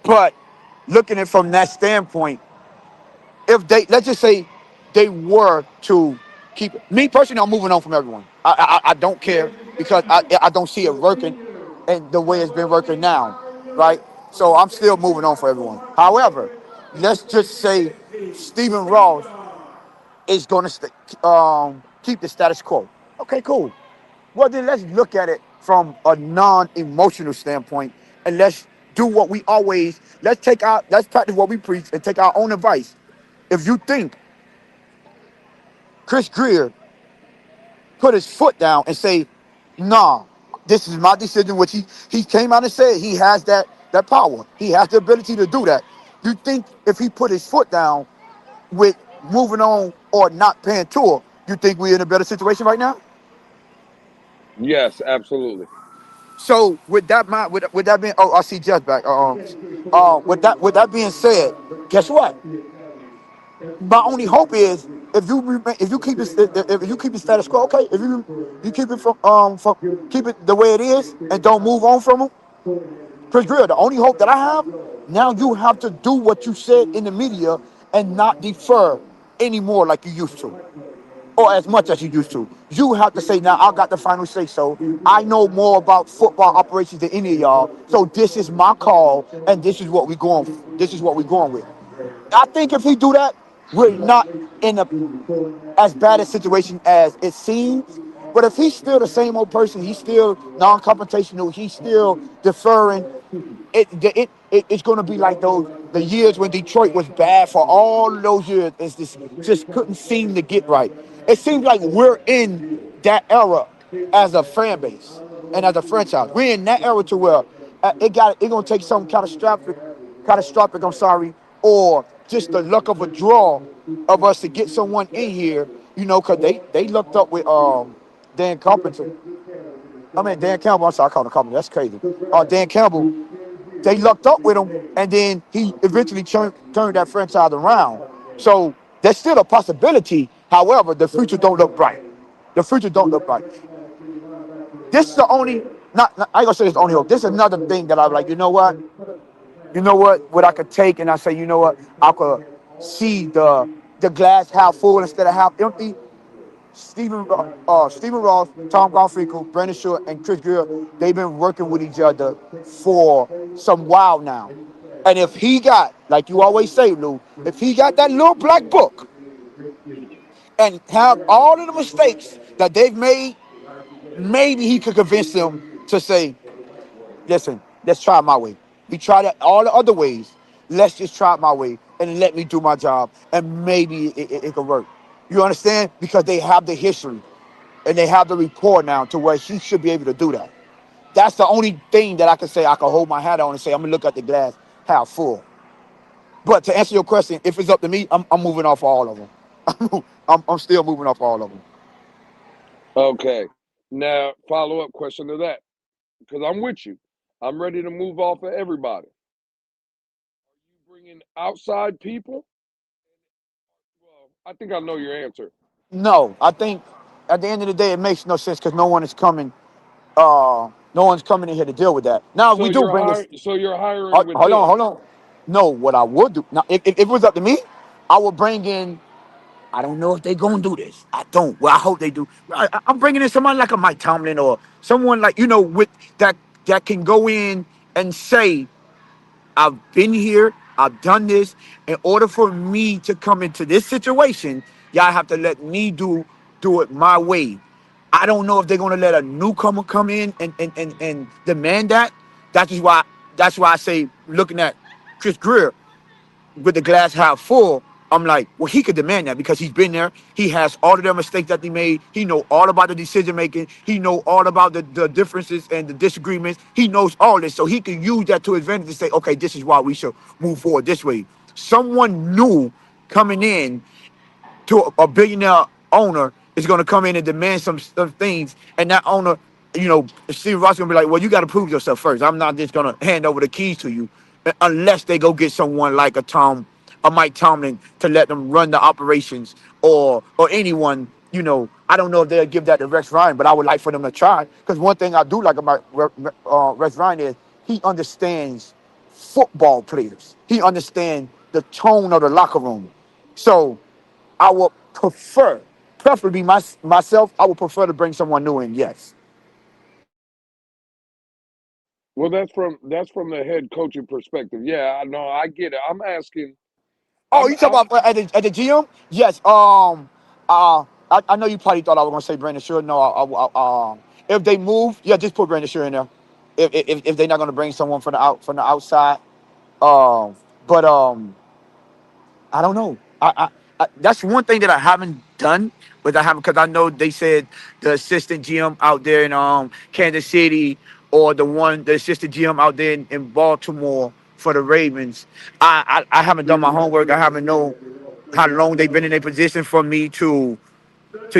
But looking at it from that standpoint, if they, let's just say they were to keep me personally, I'm moving on from everyone. I don't care because I don't see it working and the way it's been working now, right? So I'm still moving on for everyone. However, let's just say Stephen Ross is going to keep the status quo. Okay, cool. Well, then let's look at it from a non-emotional standpoint, and let's do what we always. Let's practice what we preach and take our own advice. If you think Chris Greer put his foot down and say, "Nah, this is my decision," which he came out and said he has that power, he has the ability to do that. You think if he put his foot down with moving on or not paying tour, you think we're in a better situation right now? Yes, absolutely. So with that mind, with that being, oh, I see Jeff back. With that being said, guess what? My only hope is if you keep it status quo, okay. If you keep it keep it the way it is and don't move on from them, Chris Greer. The only hope that I have now, you have to do what you said in the media and not defer anymore like you used to, or as much as you used to. You have to say, now I got the final say so. I know more about football operations than any of y'all. So this is my call, and this is what we're going with. I think if he do that, we're not in a as bad a situation as it seems. But if he's still the same old person, he's still non-confrontational, he's still deferring, it's going to be like those the years when Detroit was bad for all those years. It's just couldn't seem to get right. It seems like we're in that era as a fan base and as a franchise. We're in that era to where it's going to take something catastrophic. I'm sorry, or just the luck of a draw of us to get someone in here. Because they looked up with Dan Carpenter. I mean Dan Campbell. I'm sorry, I called him Carpenter. That's crazy. Dan Campbell. They lucked up with him, and then he eventually turned that franchise around. So there's still a possibility. However, the future don't look bright. The future don't look bright. This is the only. I ain't gonna say this is the only hope. This is another thing that I'm like. What I could take, and I say, I could see the glass half full instead of half empty. Stephen Ross, Tom Garfinkel, Brandon Short, and Chris Greer, they've been working with each other for some while now. And if he got, like you always say, Lou, if he got that little black book and have all of the mistakes that they've made, maybe he could convince them to say, listen, let's try my way. We tried it all the other ways. Let's just try it my way and let me do my job, and maybe it could work. You understand? Because they have the history and they have the rapport now to where he should be able to do that. That's the only thing that I can say I can hold my hat on and say I'm gonna look at the glass half full. But to answer your question, if it's up to me, I'm moving off all of them. I'm still moving off all of them. Okay. Now, follow up question to that, because I'm with you. I'm ready to move off of everybody. You bringing outside people? Well, I think I know your answer. No, I think at the end of the day, it makes no sense because no one is coming. No one's coming in here to deal with that. Now, if we do bring this, So you're hiring with hold on, them. hold on. No, what I would do now, if it was up to me, I would bring in. I don't know if they gonna do this. I don't. Well, I hope they do. I'm bringing in someone like a Mike Tomlin or someone like with that can go in and say, I've been here, I've done this. In order for me to come into this situation, y'all have to let me do it my way. I don't know if they're gonna let a newcomer come in and demand that. That's just why that's why I say looking at Chris Greer with the glass half full, I'm like, well, he could demand that because he's been there. He has all of the mistakes that he made. He know all about the decision making. He know all about the differences and the disagreements. He knows all this, so he can use that to his advantage to say, okay, this is why we should move forward this way. Someone new coming in to a billionaire owner is going to come in and demand some things, and that owner, Steve Ross is going to be like, well, you got to prove yourself first. I'm not just going to hand over the keys to you unless they go get someone like a Mike Tomlin to let them run the operations or anyone. I don't know if they'll give that to Rex Ryan, but I would like for them to try. Because one thing I do like about Rex Ryan is he understands football players. He understands the tone of the locker room. So I would preferably myself, I would prefer to bring someone new in. Yes. Well, that's from the head coaching perspective. Yeah, I know, I get it. I'm asking. Oh, you talking I'm about at the GM? Yes. I know you probably thought I was gonna say Brandon Sure. No. If they move, yeah, just put Brandon Sure in there. If they're not gonna bring someone from the outside, um, but I don't know. That's one thing that I haven't done, but I haven't because I know they said the assistant GM out there in Kansas City or the assistant GM out there in Baltimore for the Ravens. I haven't done my homework. I haven't known how long they've been in a position for me to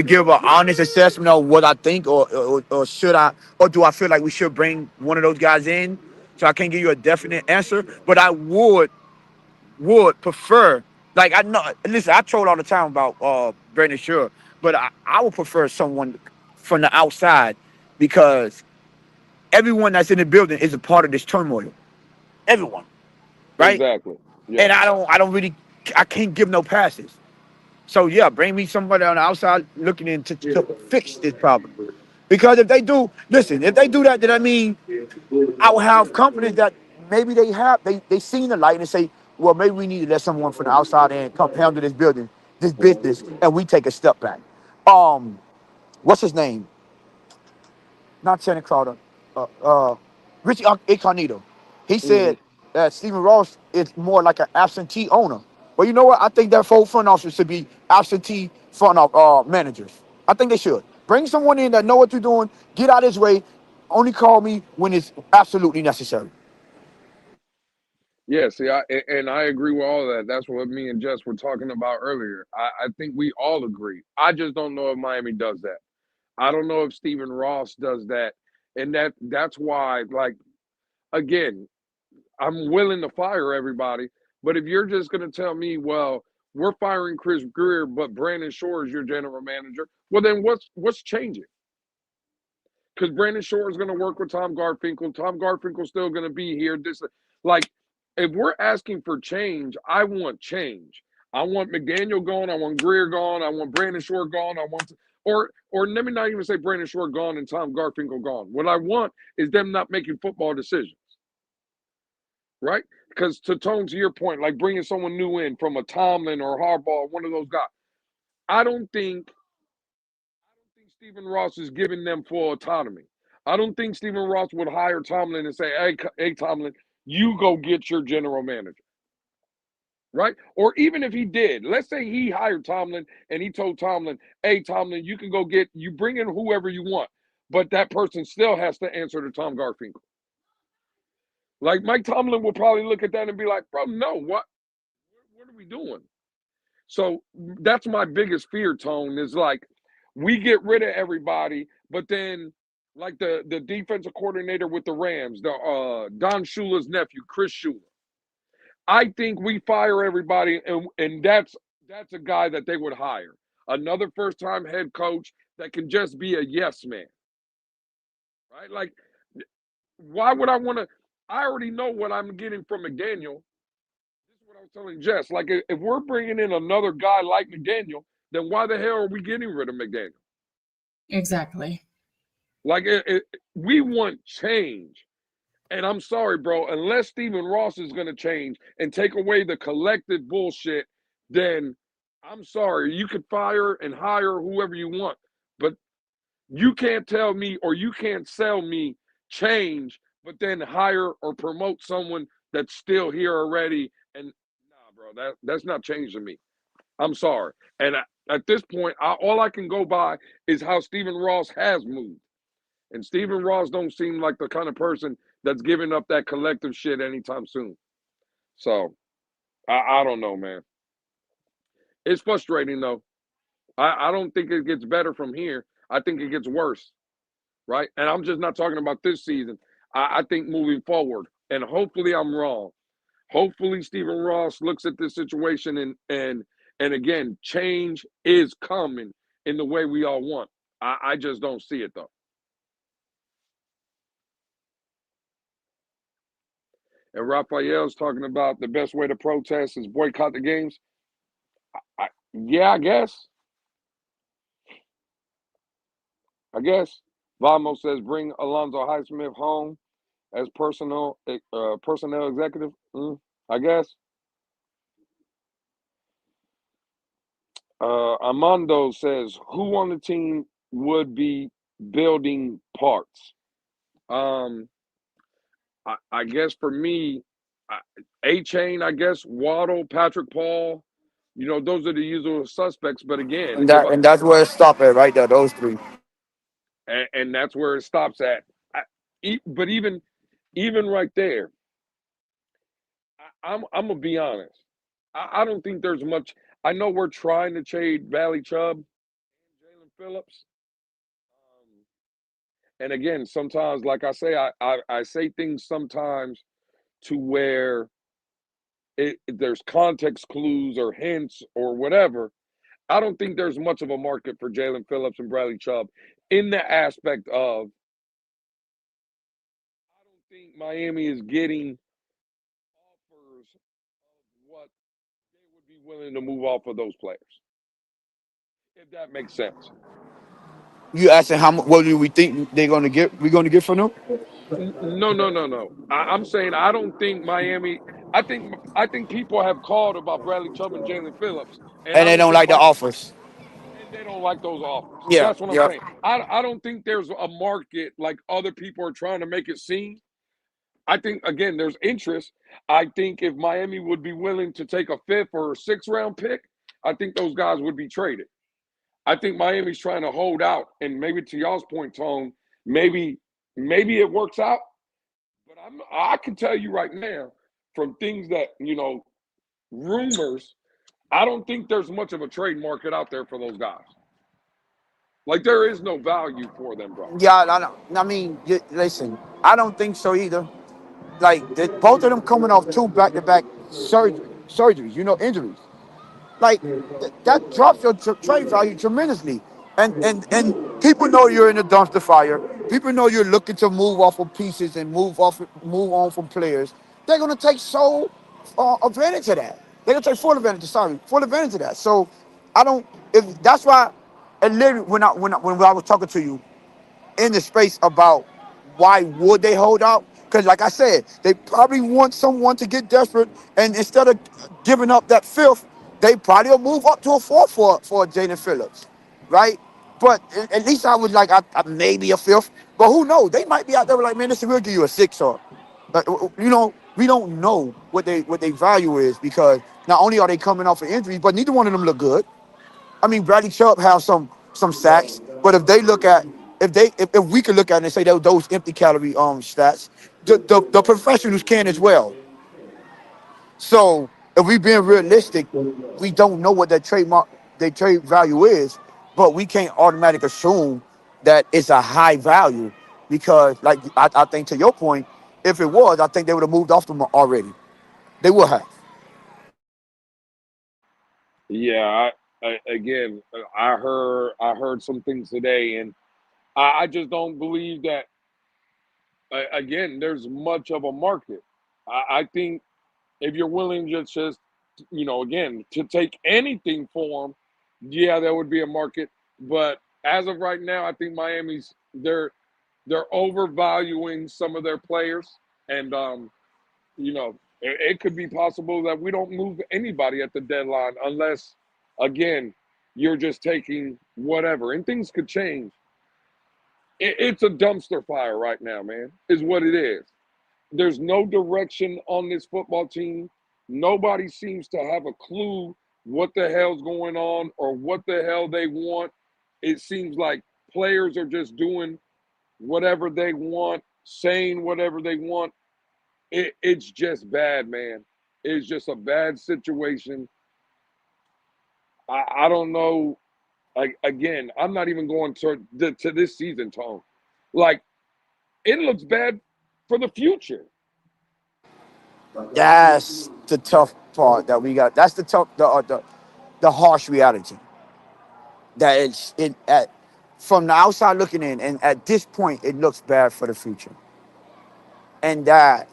give an honest assessment of what I think or should I or do I feel like we should bring one of those guys in. So I can't give you a definite answer, but I would prefer, like I know, listen, I troll all the time about Brandon Sure, but I would prefer someone from the outside because everyone that's in the building is a part of this turmoil. Everyone, right? exactly. And Yes. I don't really, I can't give no passes. So yeah, bring me somebody on the outside looking to fix this problem. Because if they do, listen, if they do that, then I mean I will have confidence that maybe they seen the light and say, well, maybe we need to let someone from the outside in come handle this building, this business, and we take a step back. Um, what's his name? Not Channing Crowder. Richie Incognito. He Hmm. said that Stephen Ross is more like an absentee owner. Well, you know what? I think that full front office should be absentee front of managers. I think they should bring someone in that know what you're doing. Get out of his way. Only call me when it's absolutely necessary. Yeah. See, and I agree with all that. That's what me and Jess were talking about earlier. I think we all agree. I just don't know if Miami does that. I don't know if Stephen Ross does that, and that's why. Like, again, I'm willing to fire everybody, but if you're just going to tell me, well, we're firing Chris Greer, but Brandon Shore is your general manager, well, then what's changing? Because Brandon Shore is going to work with Tom Garfinkel. Tom Garfinkel's still going to be here. Like, if we're asking for change, I want change. I want McDaniel gone. I want Greer gone. I want Brandon Shore gone. Or let me not even say Brandon Shore gone and Tom Garfinkel gone. What I want is them not making football decisions, right? Because to your point, like bringing someone new in from a Tomlin or Harbaugh, one of those guys, I don't think Stephen Ross is giving them full autonomy. I don't think Stephen Ross would hire Tomlin and say, hey, Tomlin, you go get your general manager, right? Or even if he did, let's say he hired Tomlin and he told Tomlin, hey, Tomlin, you can go you bring in whoever you want, but that person still has to answer to Tom Garfinkel. Like Mike Tomlin will probably look at that and be like, bro, no, what are we doing? So that's my biggest fear, Tone, is like we get rid of everybody, but then like the defensive coordinator with the Rams, the Don Shula's nephew, Chris Shula. I think we fire everybody, and that's a guy that they would hire. Another first-time head coach that can just be a yes man. Right? Like, why would I want to? I already know what I'm getting from McDaniel. This is what I was telling Jess. Like, if we're bringing in another guy like McDaniel, then why the hell are we getting rid of McDaniel? Exactly. Like, we want change. And I'm sorry, bro, unless Stephen Ross is going to change and take away the collective bullshit, then I'm sorry. You could fire and hire whoever you want. But you can't tell me or you can't sell me change, but then hire or promote someone that's still here already. And nah, bro, that's not change to me. I'm sorry. And at this point, all I can go by is how Stephen Ross has moved. And Stephen Ross don't seem like the kind of person that's giving up that collective shit anytime soon. So, I don't know, man. It's frustrating, though. I don't think it gets better from here. I think it gets worse, right? And I'm just not talking about this season. I think moving forward, and hopefully I'm wrong. Hopefully Stephen Ross looks at this situation and again, change is coming in the way we all want. I just don't see it, though. And Raphael's talking about the best way to protest is boycott the games. Yeah, I guess. Vamo says bring Alonzo Highsmith home as personnel executive. I guess. Armando says who on the team would be building parts. I guess for me, A-Chain, I guess, Waddle, Patrick Paul, those are the usual suspects. But again, And that's where it stopped at right there, those three. And that's where it stops at. But even right there, I'm gonna be honest. I don't think there's much. I know we're trying to trade Valley Chubb, Jalen Phillips. And again, sometimes, like I say, I say things sometimes to where there's context clues or hints or whatever. I don't think there's much of a market for Jalen Phillips and Bradley Chubb in the aspect of I don't think Miami is getting offers of what they would be willing to move off of those players, if that makes sense. You asking how much? What do we think they're gonna get? We're gonna get from them? No. I'm saying I don't think Miami. I think people have called about Bradley Chubb and Jalen Phillips, and And I they don't don't think like the offers. and they don't like those offers. Yeah, That's what I'm yeah. saying. I don't think there's a market like other people are trying to make it seem. I think again there's interest. I think if Miami would be willing to take a fifth or a sixth round pick, I think those guys would be traded. I think Miami's trying to hold out, and maybe to y'all's point, Tone, maybe it works out. But I can tell you right now, from things that rumors, I don't think there's much of a trade market out there for those guys. Like there is no value for them, bro. Yeah, I know. I mean, listen, I don't think so either. Like both of them coming off two back-to-back surgeries, injuries. Like that drops your trade value tremendously. And people know you're in a dumpster fire. People know you're looking to move off of pieces and move on from players. They're gonna take advantage of that. They're gonna take full advantage. Sorry, full advantage of that. So I don't. If that's why, and literally when I was talking to you in the space about why would they hold out? Because like I said, they probably want someone to get desperate, and instead of giving up that fifth, They probably will move up to a fourth for Jaden Phillips, right? But at least I was like, maybe a fifth. But who knows? They might be out there like, man, listen, we'll give you a six or, we don't know what they value is because not only are they coming off of injuries, but neither one of them look good. I mean, Bradley Chubb have some sacks, but if they look at if we could look at it and say that those empty calorie stats, the professionals can as well. So if we being realistic, we don't know what their trade value is, but we can't automatically assume that it's a high value because, like I think to your point, if it was, I think they would have moved off them already. They would have. Yeah, again, I heard some things today, and I just don't believe that. Again, there's much of a market. I think if you're willing to just, again, to take anything for them, yeah, there would be a market. But as of right now, I think Miami's they're overvaluing some of their players, and it could be possible that we don't move anybody at the deadline unless, again, you're just taking whatever, and things could change. It's a dumpster fire right now, man. Is what it is. There's no direction on this football team. Nobody seems to have a clue what the hell's going on or what the hell they want. It seems like players are just doing whatever they want, saying whatever they want. It's just bad, man. It's just a bad situation. I don't know. Like again, I'm not even going to this season, Tone. Like it looks bad for the future. That's the tough part that we got. That's the harsh reality that it's it at from the outside looking in, and at this point, it looks bad for the future, and that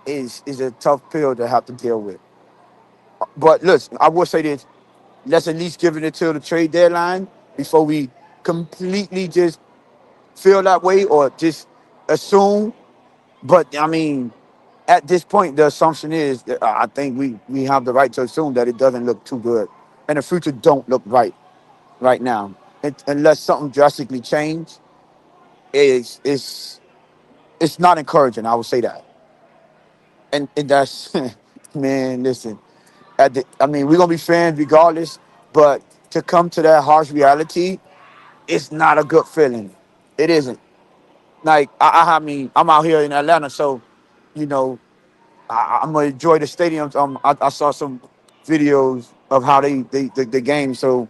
is a tough pill to have to deal with. But listen, I will say this: let's at least give it until the trade deadline before we completely just feel that way or just assume. But I mean, at this point, the assumption is that I think we have the right to assume that it doesn't look too good, and the future don't look right now. Unless something drastically change, is it's not encouraging. I would say that, and that's man. Listen, I mean, we're gonna be fans regardless, but to come to that harsh reality, it's not a good feeling. It isn't. Like I mean, I'm out here in Atlanta, so you know I'm gonna enjoy the stadiums. I saw some videos of how the game. So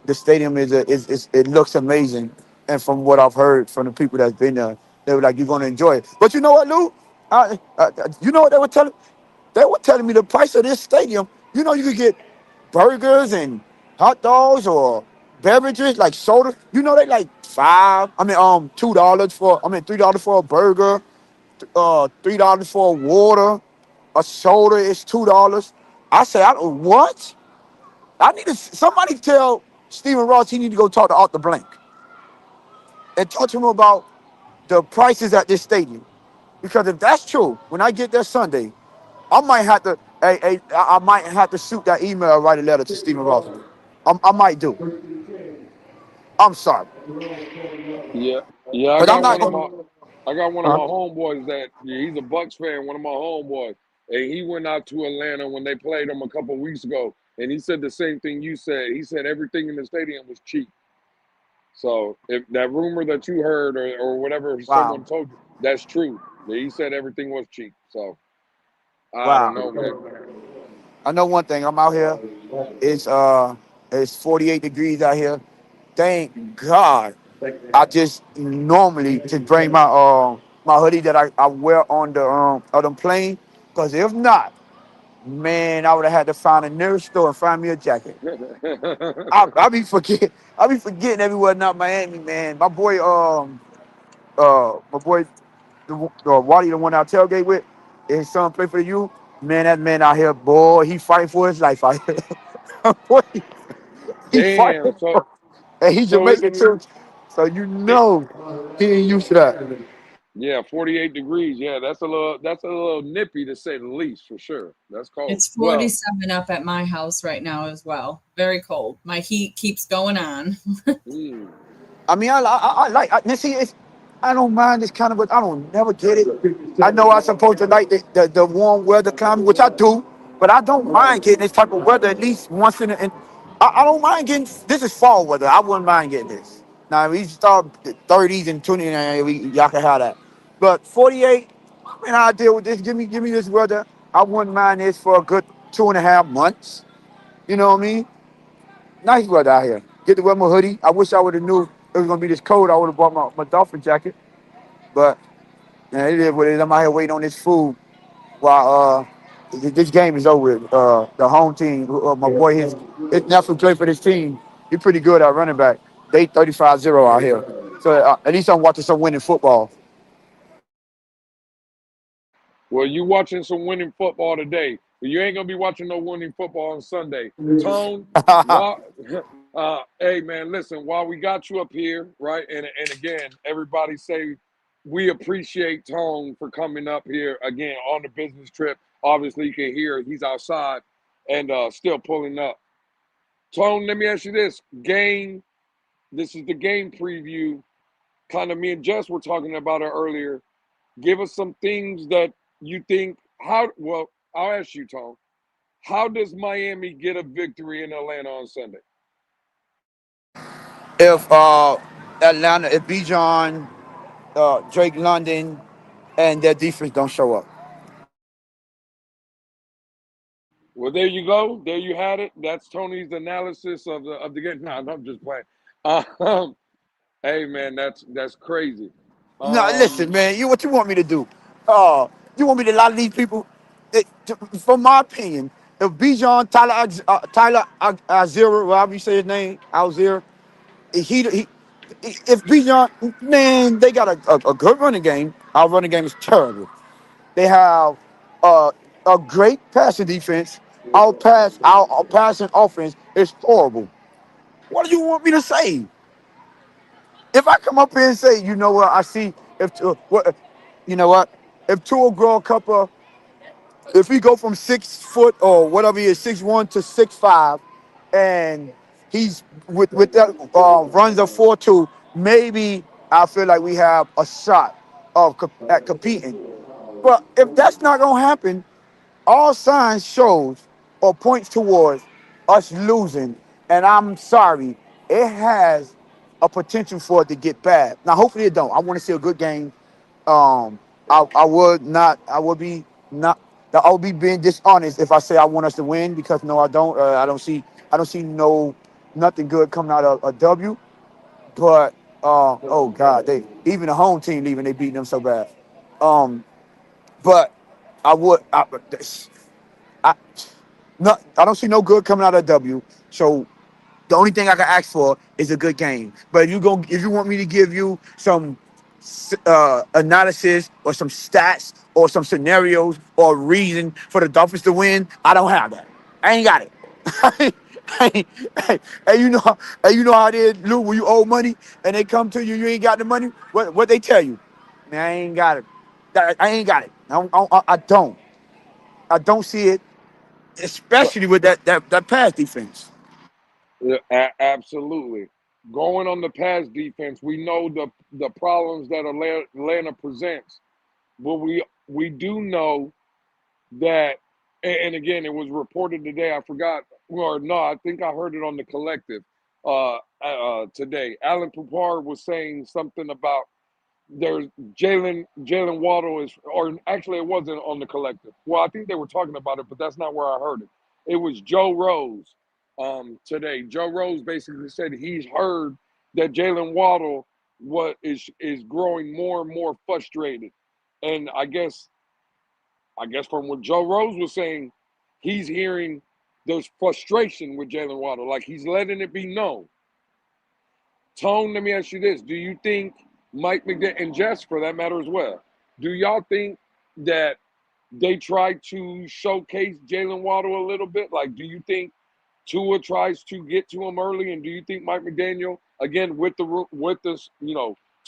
the stadium is it looks amazing. And from what I've heard from the people that's been there, they were like, "You're gonna enjoy it." But you know what, Lou? You know what they were telling? They were telling me the price of this stadium. You know, you could get burgers and hot dogs or beverages like soda. You know, they like five. I mean, $2 for. I mean, $3 for a burger. $3 for a water. A soda is $2. I say, what? I need to somebody tell Stephen Ross he need to go talk to Arthur Blank and talk to him about the prices at this stadium. Because if that's true, when I get there Sunday, I might have to I might have to shoot that email or write a letter to Stephen Ross. I might do. I'm sorry. Yeah, yeah. I But I'm got not one of gonna my I got one of my homeboys that yeah, he's a Bucks fan. One of my homeboys, and he went out to Atlanta when they played them a couple of weeks ago, and he said the same thing you said. He said everything in the stadium was cheap. So if that rumor that you heard or whatever wow. someone told you, that's true. Yeah, he said everything was cheap. So I don't know, man. Wow. I know one thing, I'm out here. It's it's 48 degrees out here. Thank God. I just normally just bring my hoodie that I wear on the plane. Cause if not, man, I would have had to find a nearest store and find me a jacket. I be forgetting everywhere not Miami, man. My boy Wally, the one I tailgate with, his son play for you. Man, that man out here, boy, he fighting for his life out here. Boy, he Damn. fighting and he So Jamaican too. So you know he ain't used to that. Yeah, 48 degrees. Yeah, that's a little nippy to say the least, for sure. That's cold. It's Well, 47 up at my house right now as well. Very cold. My heat keeps going on. mm, I mean, I like. Now see, I don't mind this kind of, but I don't never get it. I know I'm supposed to like the warm weather climate, which I do, but I don't mind getting this type of weather at least once in a. I don't mind getting. This is fall weather. I wouldn't mind getting this. Now we start the 30s and 20s, y'all can have that. But 48, I mean, I deal with this. Give me this weather. I wouldn't mind this for a good 2.5 months. You know what I mean? Nice weather out here. Get to wear my hoodie. I wish I would have knew it was gonna be this cold. I would have bought my Dolphin jacket. But man, it is what it is. I'm out here waiting on this food while this game is over with. The home team, my boy, his nephew played for this team. He's pretty good at running back. They 35-0 out here. So at least I'm watching some winning football. well, you watching some winning football today, but you ain't gonna be watching no winning football on Sunday. Tone, while hey man, listen, while we got you up here, right? And again, everybody say we appreciate Tone for coming up here again on the business trip. Obviously, you can hear he's outside and still pulling up. Tone, let me ask you this. Game, this is the game preview. Kind of me and Jess were talking about it earlier. Give us some things that you think well, I'll ask you, Tone. How does Miami get a victory in Atlanta on Sunday? If Atlanta, if Bijan, Drake London, and their defense don't show up. Well, there you go. There you had it. That's Tony's analysis of the game. No, I'm just playing. Um, hey man, that's crazy. No, listen, Um, man. What you want me to do? Uh, you want me to lie to these people? From my opinion, if Bijan Tyler Alzira, whatever you say his name, Alzira, he if Bijan, man, they got a good running game. Our running game is terrible. They have uh, a great passing defense. Our passing offense is horrible. What do you want me to say? If I come up here and say, you know what, I see if what, you know what, if Tua grow a couple, if he go from 6 foot or whatever he is, 6'1" to 6'5", and he's with that runs a 4.2, maybe I feel like we have a shot of at competing. But if that's not gonna happen, all signs shows or points towards us losing, and I'm sorry, it has a potential for it to get bad. Now, hopefully it don't. I want to see a good game. I would not. I would be not. I would be being dishonest if I say I want us to win because no, I don't. I don't see. I don't see nothing good coming out of a W. But oh God, they even the home team leaving, they beating them so bad. Um, but I would. I, no, I don't see no good coming out of W. So the only thing I can ask for is a good game. But if you want me to give you some analysis or some stats or some scenarios or reason for the Dolphins to win, I don't have that. I ain't got it. Hey, hey, you know how it is, Lou, when you owe money and they come to you, you ain't got the money. What they tell you? Man, I ain't got it. I ain't got it. I don't. I don't see it, so especially with that pass defense. yeah, absolutely. Going on the pass defense, we know the problems that Atlanta presents, but we do know that, and again, it was reported today. I forgot, or no, I think I heard it on the collective today. Alan Pupar was saying something about there's Jalen Waddle is, or actually, it wasn't on the collective. Well, I think they were talking about it, but that's not where I heard it. It was Joe Rose today. Joe Rose basically said he's heard that Jalen Waddle is growing more and more frustrated, and I guess from what Joe Rose was saying, he's hearing there's frustration with Jalen Waddle, like he's letting it be known. Tone, let me ask you this. Do you think Mike McDaniel, and Jess for that matter as well, do y'all think that they try to showcase Jalen Waddle a little bit? Like, do you think Tua tries to get to him early? And do you think Mike McDaniel, again, with this,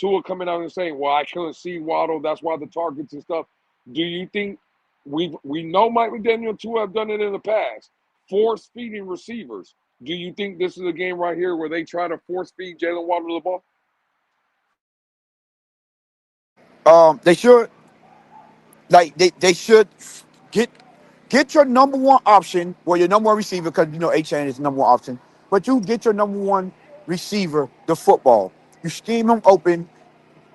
Tua coming out and saying, "Well, I couldn't see Waddle. That's why the targets and stuff." Do you think we know Mike McDaniel and Tua have done it in the past, force feeding receivers? Do you think this is a game right here where they try to force feed Jalen Waddle the ball? They should they should get get your number one option, well, your number one receiver, because you know A-Chain is the number one option. But you get your number one receiver the football. You scheme him open.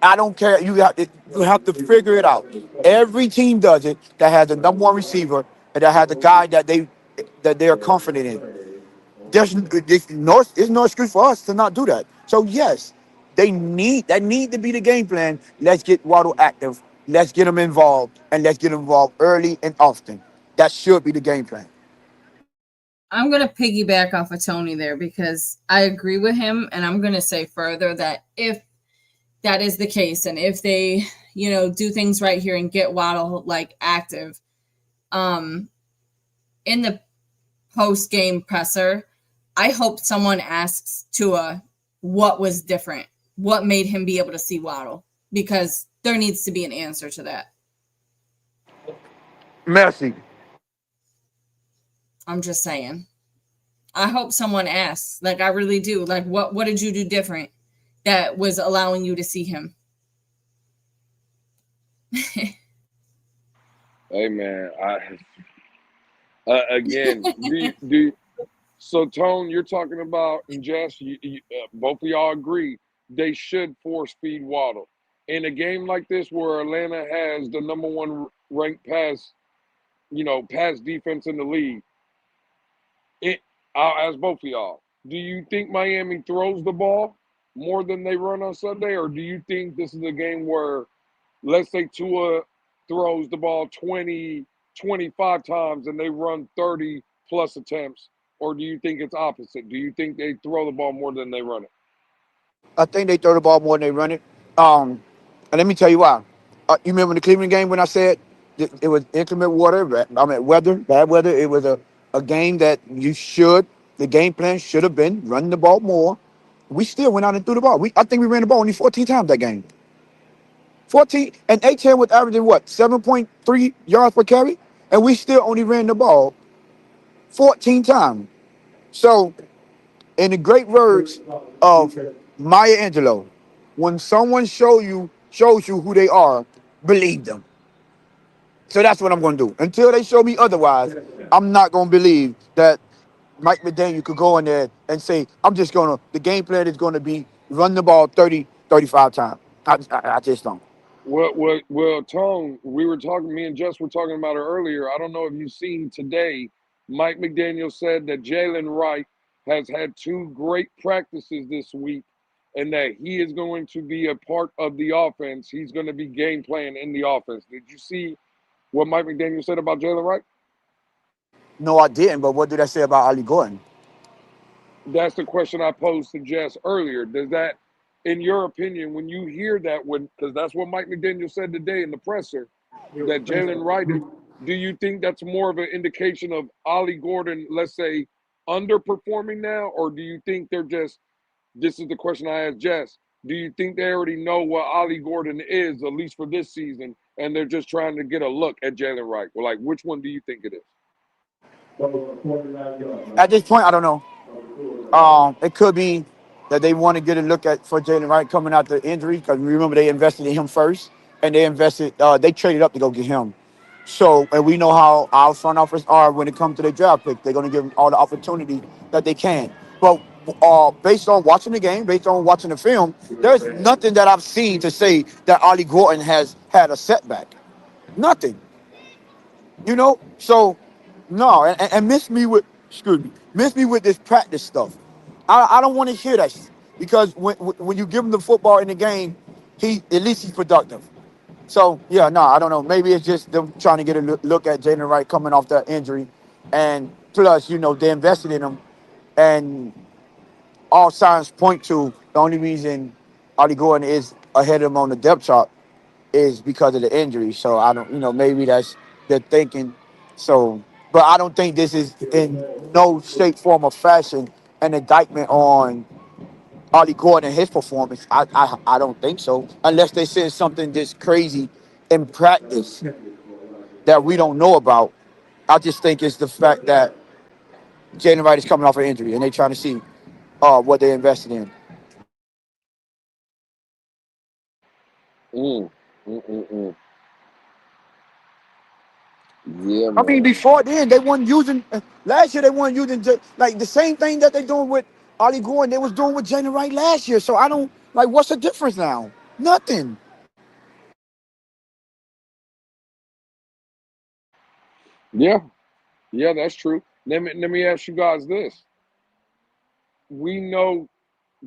I don't care. You have to figure it out. Every team does it that has a number one receiver and that has a guy that they are confident in. There's no excuse for us to not do that. So yes, need to be the game plan. Let's get Waddle active. Let's get him involved, and let's get him involved early and often. That should be the game plan. I'm going to piggyback off of Tony there because I agree with him. And I'm going to say further that if that is the case and if they, do things right here and get Waddle like active, in the post game presser, I hope someone asks Tua what was different, what made him be able to see Waddle, because there needs to be an answer to that. Messi. I'm just saying. I hope someone asks. Like, I really do. Like, what did you do different that was allowing you to see him? Hey, man. Again, so Tone, you're talking about, and Jess, both of y'all agree they should force feed Waddle. In a game like this where Atlanta has the number one ranked pass defense in the league, I'll ask both of y'all, do you think Miami throws the ball more than they run on Sunday, or do you think this is a game where, let's say Tua throws the ball 20, 25 times and they run 30 plus attempts, or do you think it's opposite? Do you think they throw the ball more than they run it? I think they throw the ball more than they run it. And let me tell you why. You remember the Cleveland game when I said it was inclement bad weather. It was a game that the game plan should have been running the ball more. We still went out and threw the ball. I think we ran the ball only 14 times that game. 14, and A-10 was averaging what, 7.3 yards per carry? And we still only ran the ball 14 times. So, in the great words of Maya Angelou, when someone shows you who they are, believe them. So that's what I'm going to do. Until they show me otherwise, I'm not going to believe that Mike McDaniel could go in there and say, the game plan is going to be run the ball 30, 35 times. I just don't. Well, Tone, me and Jess were talking about it earlier. I don't know if you've seen today, Mike McDaniel said that Jalen Wright has had two great practices this week and that he is going to be a part of the offense. He's going to be game playing in the offense. Did you see what Mike McDaniel said about Jalen Wright? No, I didn't, but what did I say about Ali Gordon? That's the question I posed to Jess earlier. Does that, in your opinion, when you hear that, because that's what Mike McDaniel said today in the presser, that Jalen Wright, do you think that's more of an indication of Ollie Gordon, let's say, underperforming now? Or do you think this is the question I asked Jess, do you think they already know what Ollie Gordon is, at least for this season, and they're just trying to get a look at Jalen Wright? Well, like, which one do you think it is? At this point, I don't know. It could be that they want to get a look for Jalen Wright coming out the injury, because remember they invested in him first, and they traded up to go get him. So, and we know how our front office are when it comes to their draft pick. They're going to give them all the opportunity that they can. But based on watching the game, based on watching the film, there's nothing that I've seen to say that Ollie Gordon has had a setback. Nothing. So no, and miss me with this practice stuff. I don't want to hear that because when you give him the football in the game, at least he's productive. So yeah, no, I don't know. Maybe it's just them trying to get a look at Jalen Wright coming off that injury, and plus they invested in him, and all signs point to the only reason Ollie Gordon is ahead of him on the depth chart is because of the injury. So I don't, maybe that's their thinking. So, but I don't think this is in no shape, form, or fashion an indictment on Ollie Gordon and his performance. I don't think so. Unless they said something just crazy in practice that we don't know about. I just think it's the fact that Jalen Wright is coming off an injury and they're trying to see what they invested in. Mm, mm, mm, mm. Yeah, I mean, man. before then, they weren't using. Last year, they weren't using like the same thing that they doing with Ollie Gordon. They was doing with Jalen Wright last year. So I don't like. What's the difference now? Nothing. Yeah, yeah, that's true. Let me ask you guys this. We know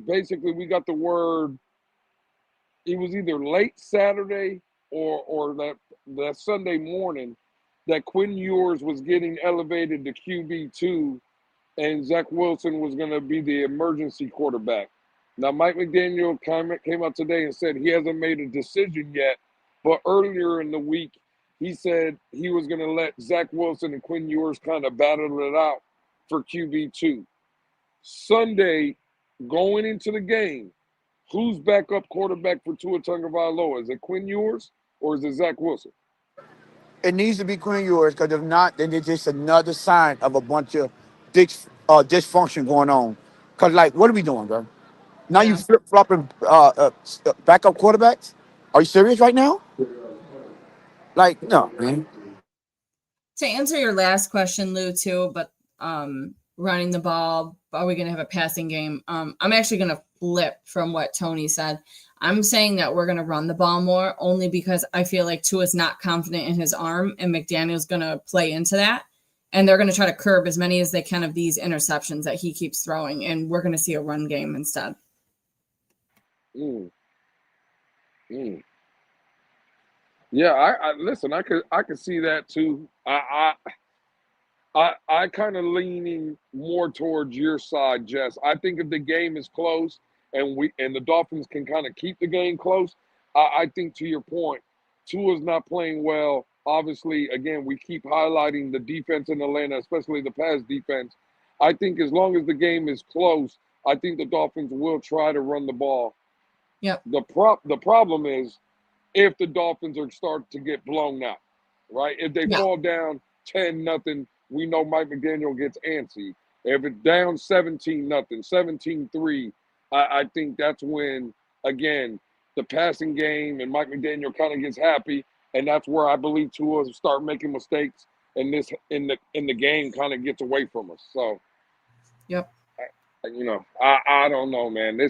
basically we got the word. It was either late Saturday or that Sunday morning that Quinn Ewers was getting elevated to QB2 and Zach Wilson was going to be the emergency quarterback. Now, Mike McDaniel came out today and said he hasn't made a decision yet, but earlier in the week, he said he was going to let Zach Wilson and Quinn Ewers kind of battle it out for QB2. Sunday, going into the game, who's backup quarterback for Tua Tagovailoa? Is it Quinn Ewers or is it Zach Wilson? It needs to be Quinn Ewers because if not, then it's just another sign of a bunch of dysfunction going on. Because like, what are we doing, bro? Now you Yeah. flip flopping backup quarterbacks? Are you serious right now? Like, no, man. To answer your last question, Lou, too, but running the ball, are we going to have a passing game? I'm actually going to flip from what Tony said. I'm saying that we're going to run the ball more only because I feel like Tua's not confident in his arm, and McDaniel's going to play into that. And they're going to try to curb as many as they can of these interceptions that he keeps throwing, and we're going to see a run game instead. Mm, mm. Yeah, I listen. I could see that too. I kind of leaning more towards your side, Jess. I think if the game is close and the Dolphins can kind of keep the game close, I think to your point, Tua's not playing well. Obviously, again, we keep highlighting the defense in Atlanta, especially the pass defense. I think as long as the game is close, I think the Dolphins will try to run the ball. Yep. The problem is if the Dolphins are starting to get blown out, right? If they Yeah. fall down 10-0, we know Mike McDaniel gets antsy. If it's down 17-0, 17-3, I think that's when, again, the passing game and Mike McDaniel kind of gets happy, and that's where I believe Tua will start making mistakes, and this in the game kind of gets away from us. So, Yep. I don't know, man.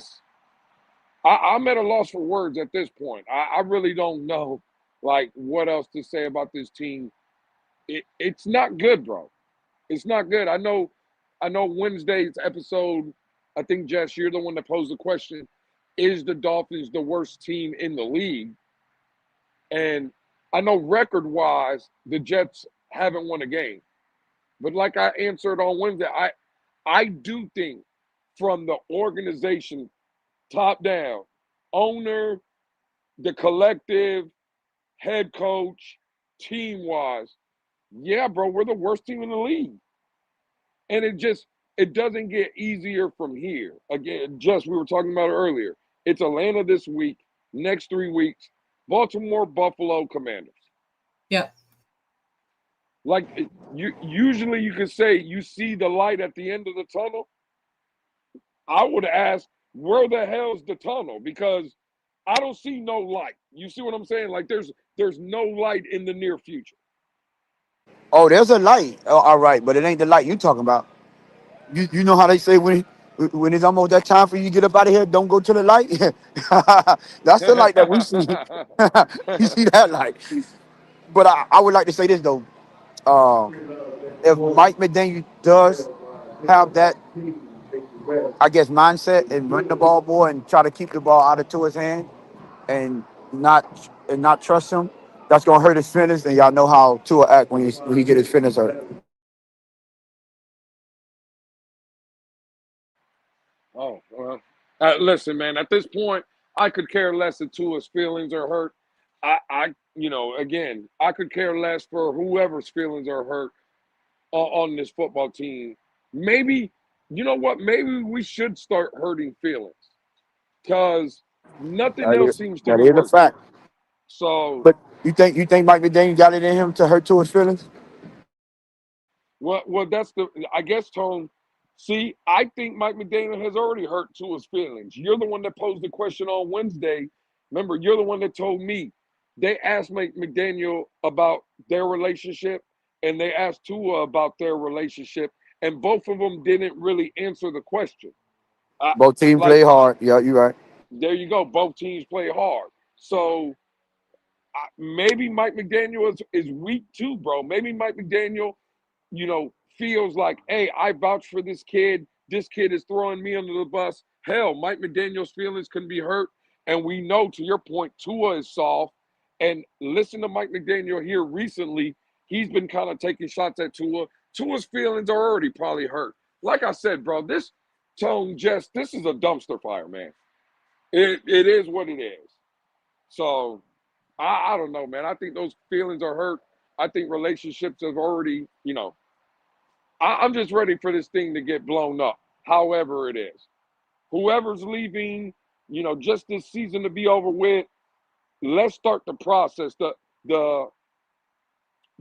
I'm at a loss for words at this point. I really don't know, like, what else to say about this team. It's not good, bro. It's not good. I know Wednesday's episode, I think, Jess, you're the one that posed the question, is the Dolphins the worst team in the league? And I know record-wise, the Jets haven't won a game. But like I answered on Wednesday, I do think from the organization top down, owner, the collective, head coach, team wise, yeah, bro, we're the worst team in the league. And it doesn't get easier from here. Again, just we were talking about it earlier. It's Atlanta this week, next 3 weeks, Baltimore, Buffalo, Commanders. Yep. Like you usually you could say you see the light at the end of the tunnel. I would ask, where the hell's the tunnel? Because I don't see no light. You see what I'm saying? Like there's no light in the near future. Oh, there's a light. Oh, all right, but it ain't the light you talking about. You know how they say when it's almost that time for you to get up out of here, don't go to the light. That's the light that we see. You see that light. But I would like to say this though. Uh, if Mike McDaniel does have that, I guess, mindset and run the ball more and try to keep the ball out of Tua's hand and not trust him, that's gonna hurt his fitness. And y'all know how Tua act when he get his fitness hurt. Oh, well. Listen, man, at this point, I could care less if Tua's feelings are hurt. Again, I could care less for whoever's feelings are hurt on this football team. Maybe, you know what? Maybe we should start hurting feelings. because nothing else seems to That be is a working. fact. So, But you think Mike McDaniel got it in him to hurt Tua's feelings? well, that's I guess, Tone. See, I think Mike McDaniel has already hurt Tua's feelings. You're the one that posed the question on Wednesday. Remember, you're the one that told me they asked Mike McDaniel about their relationship and they asked Tua about their relationship, and both of them didn't really answer the question. I, Both teams like, play hard. Yeah, you're right. there you go. Both teams play hard. So maybe Mike McDaniel is weak too, bro. Maybe Mike McDaniel, feels like, hey, I vouch for this kid. This kid is throwing me under the bus. Hell, Mike McDaniel's feelings can be hurt. And we know, to your point, Tua is soft. And listen to Mike McDaniel here recently. He's been kind of taking shots at Tua. Tua's feelings are already probably hurt. Like I said, bro, this this is a dumpster fire, man. It is what it is. So I don't know, man. I think those feelings are hurt. I think relationships have already, I'm just ready for this thing to get blown up, however it is. Whoever's leaving, just this season to be over with, let's start the process. The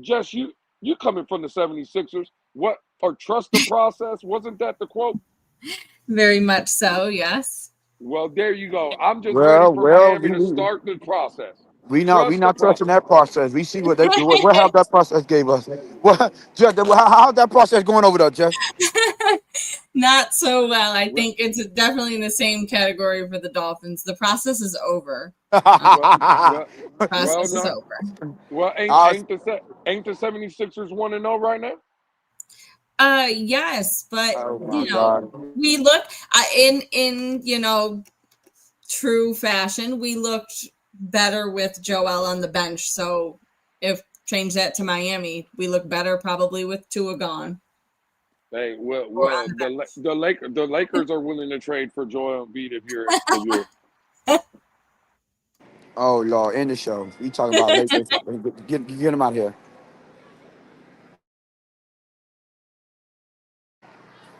Just you coming from the 76ers. What or trust the process? Wasn't that the quote? Very much so, yes. Well, there you go. I'm just ready for Well, Miami to start the process. we Trust the not trusting process. that process. We see what how that process gave us. What, Jeff, how's that process going over there, Jeff? Not so well. I Well, think it's definitely in the same category for the Dolphins. The process is over. well, well, Process is no. over. Well, I ain't the 76ers 1-0 right now? Yes, but oh my God. we look in true fashion. We looked better with Joel on the bench. So if change that to Miami, we look better probably with Tua gone. Hey, well, Or on well, the Lakers are willing to trade for Joel Embiid if you're. Oh Lord, end the show. We talking about Lakers. Get him out here.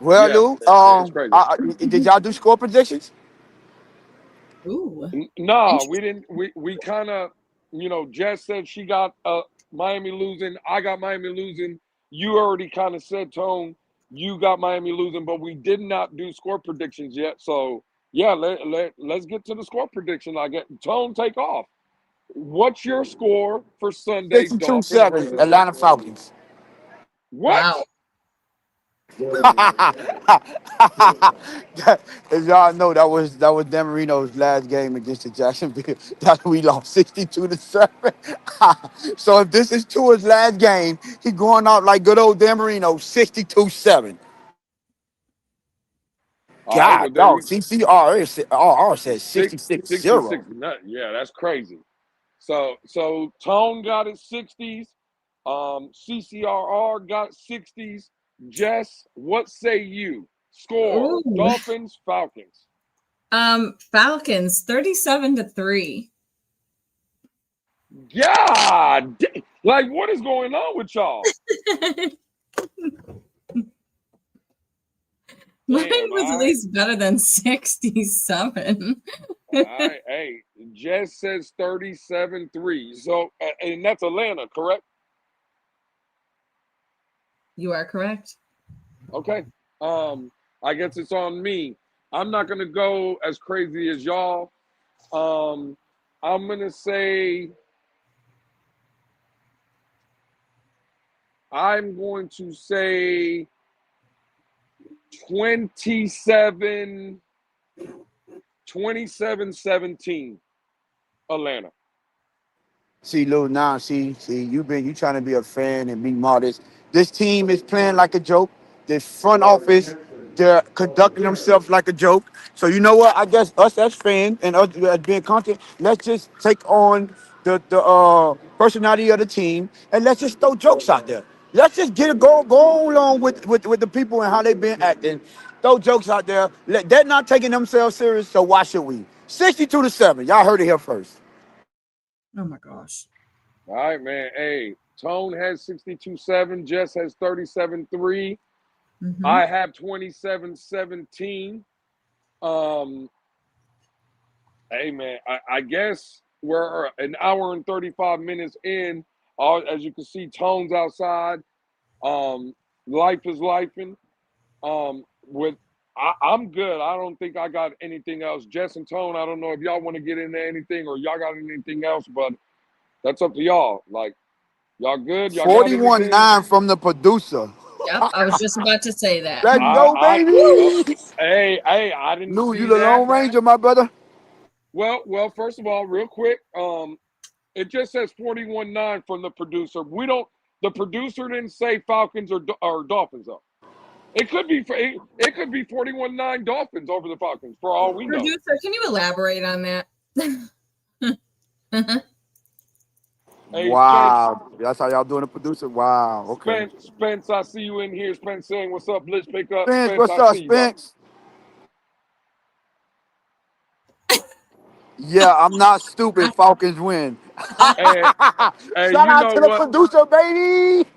Well, Yeah, Lou, it's crazy. did y'all do score predictions? Ooh, No, we interesting. didn't. We kind of, Jess said she got Miami losing. I got Miami losing. You already kind of said, Tone, you got Miami losing, but we did not do score predictions yet. So yeah, let's get to the score prediction. I get Tone, take off. What's your score for Sunday, Dolphins 62-7, versus Atlanta Saints? Falcons. Wow. What? As y'all know, that was Dan Marino's last game against the Jacksonville. That we lost 62-7. So if this is Tua's last game, he going out like good old Dan Marino, 62-7. All right, well God, there dog, we CCR said six 66-0. 66. Yeah, that's crazy. So Tone got his 60s. CCRR got 60s. Jess, what say you? Score: Ooh. Dolphins, Falcons. Falcons 37-3. God, like what is going on with y'all? Mine Damn. was All at right, least better than 67. all right. Hey, Jess says 37-3. So, and that's Atlanta, correct? You are correct. Okay. I guess it's on me. I'm not gonna go as crazy as y'all. Um, I'm gonna say I'm going to say 27, 27-17, Atlanta. See, Lou, now, you trying to be a fan and be modest. This team is playing like a joke. This front office, they're conducting themselves like a joke. So you know what? I guess us as fans and us as being content, let's just take on the personality of the team and let's just throw jokes out there. Let's just go along with the people and how they've been acting. Throw jokes out there. They're not taking themselves serious, so why should we? 62-7. Y'all heard it here first. Oh my gosh. All right, man. Hey, Tone has 62-7. Jess has 37-3. Mm-hmm. I have 27-17. Um, Hey man, I guess we're an hour and 35 minutes in. As you can see, Tone's outside. Life is lifing. With I'm good. I don't think I got anything else. Jess and Tone, I don't know if y'all want to get into anything or y'all got anything else, but that's up to y'all. Like, y'all good? Y'all got anything? 41-9 from the producer. Yep, I was just about to say that. Let's go, I baby. hey, I didn't Lou, you see the that. Lone Ranger, my brother. Well, first of all, real quick, it just says 41-9 from the producer. The producer didn't say Falcons or Dolphins though. It could be 41-9 Dolphins over the Falcons for all we know. Producer, can you elaborate on that? Hey, Spence, Wow. That's how y'all doing the producer? Wow. Okay. Spence, I see you in here. Spence saying, "What's up? Let's pick up." Spence, Spence, what's I up, see you, bro. Spence? Yeah, I'm not stupid. Falcons win. Hey, hey, Shout you out know to the what? producer, baby.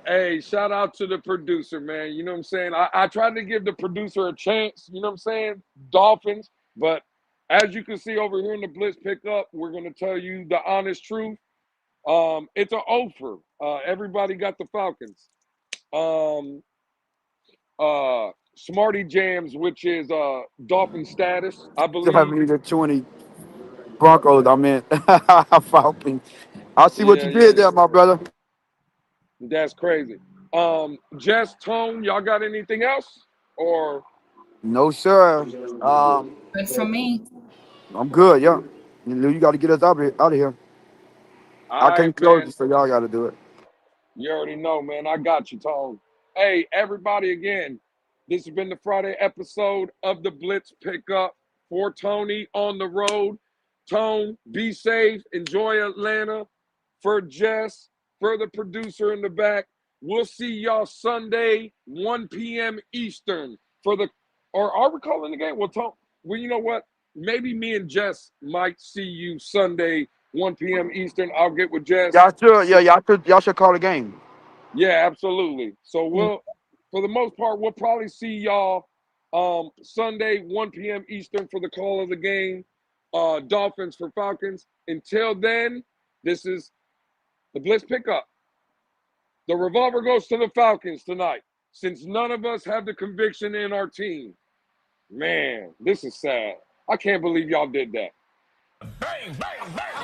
Hey, shout out to the producer, man. You know what I'm saying? I tried to give the producer a chance, you know what I'm saying? Dolphins. But as you can see over here in the Blitz pickup, we're going to tell you the honest truth. It's an offer. Everybody got the Falcons. Um, Smarty Jams, which is Dolphin status, I Still have believe. me the 20 Broncos. I mean, Falcons. I see what Yeah, you yeah, did there, my brother. that's crazy. Jess, Tone, y'all got anything else? Or No, sir. Good from me. I'm good, yeah. You got to get us out of here. I all can't right, close it, man. so y'all got to do it. You already know, man. I got you, Tone. Hey, everybody, again, this has been the Friday episode of the Blitz Pickup for Tony on the road. Tone, be safe. Enjoy Atlanta. For Jess, for the producer in the back, we'll see y'all Sunday, 1 p.m. Eastern for the, or are we calling the game? Well, you know what? Maybe me and Jess might see you Sunday, 1 p.m. Eastern. I'll get with Jess. Y'all should, yeah, y'all should call the game. Yeah, absolutely. So for the most part, we'll probably see y'all Sunday, 1 p.m. Eastern for the call of the game. Dolphins for Falcons. Until then, this is the Blitz Pickup. The revolver goes to the Falcons tonight, since none of us have the conviction in our team. Man, this is sad. I can't believe y'all did that. Bang, bang, bang.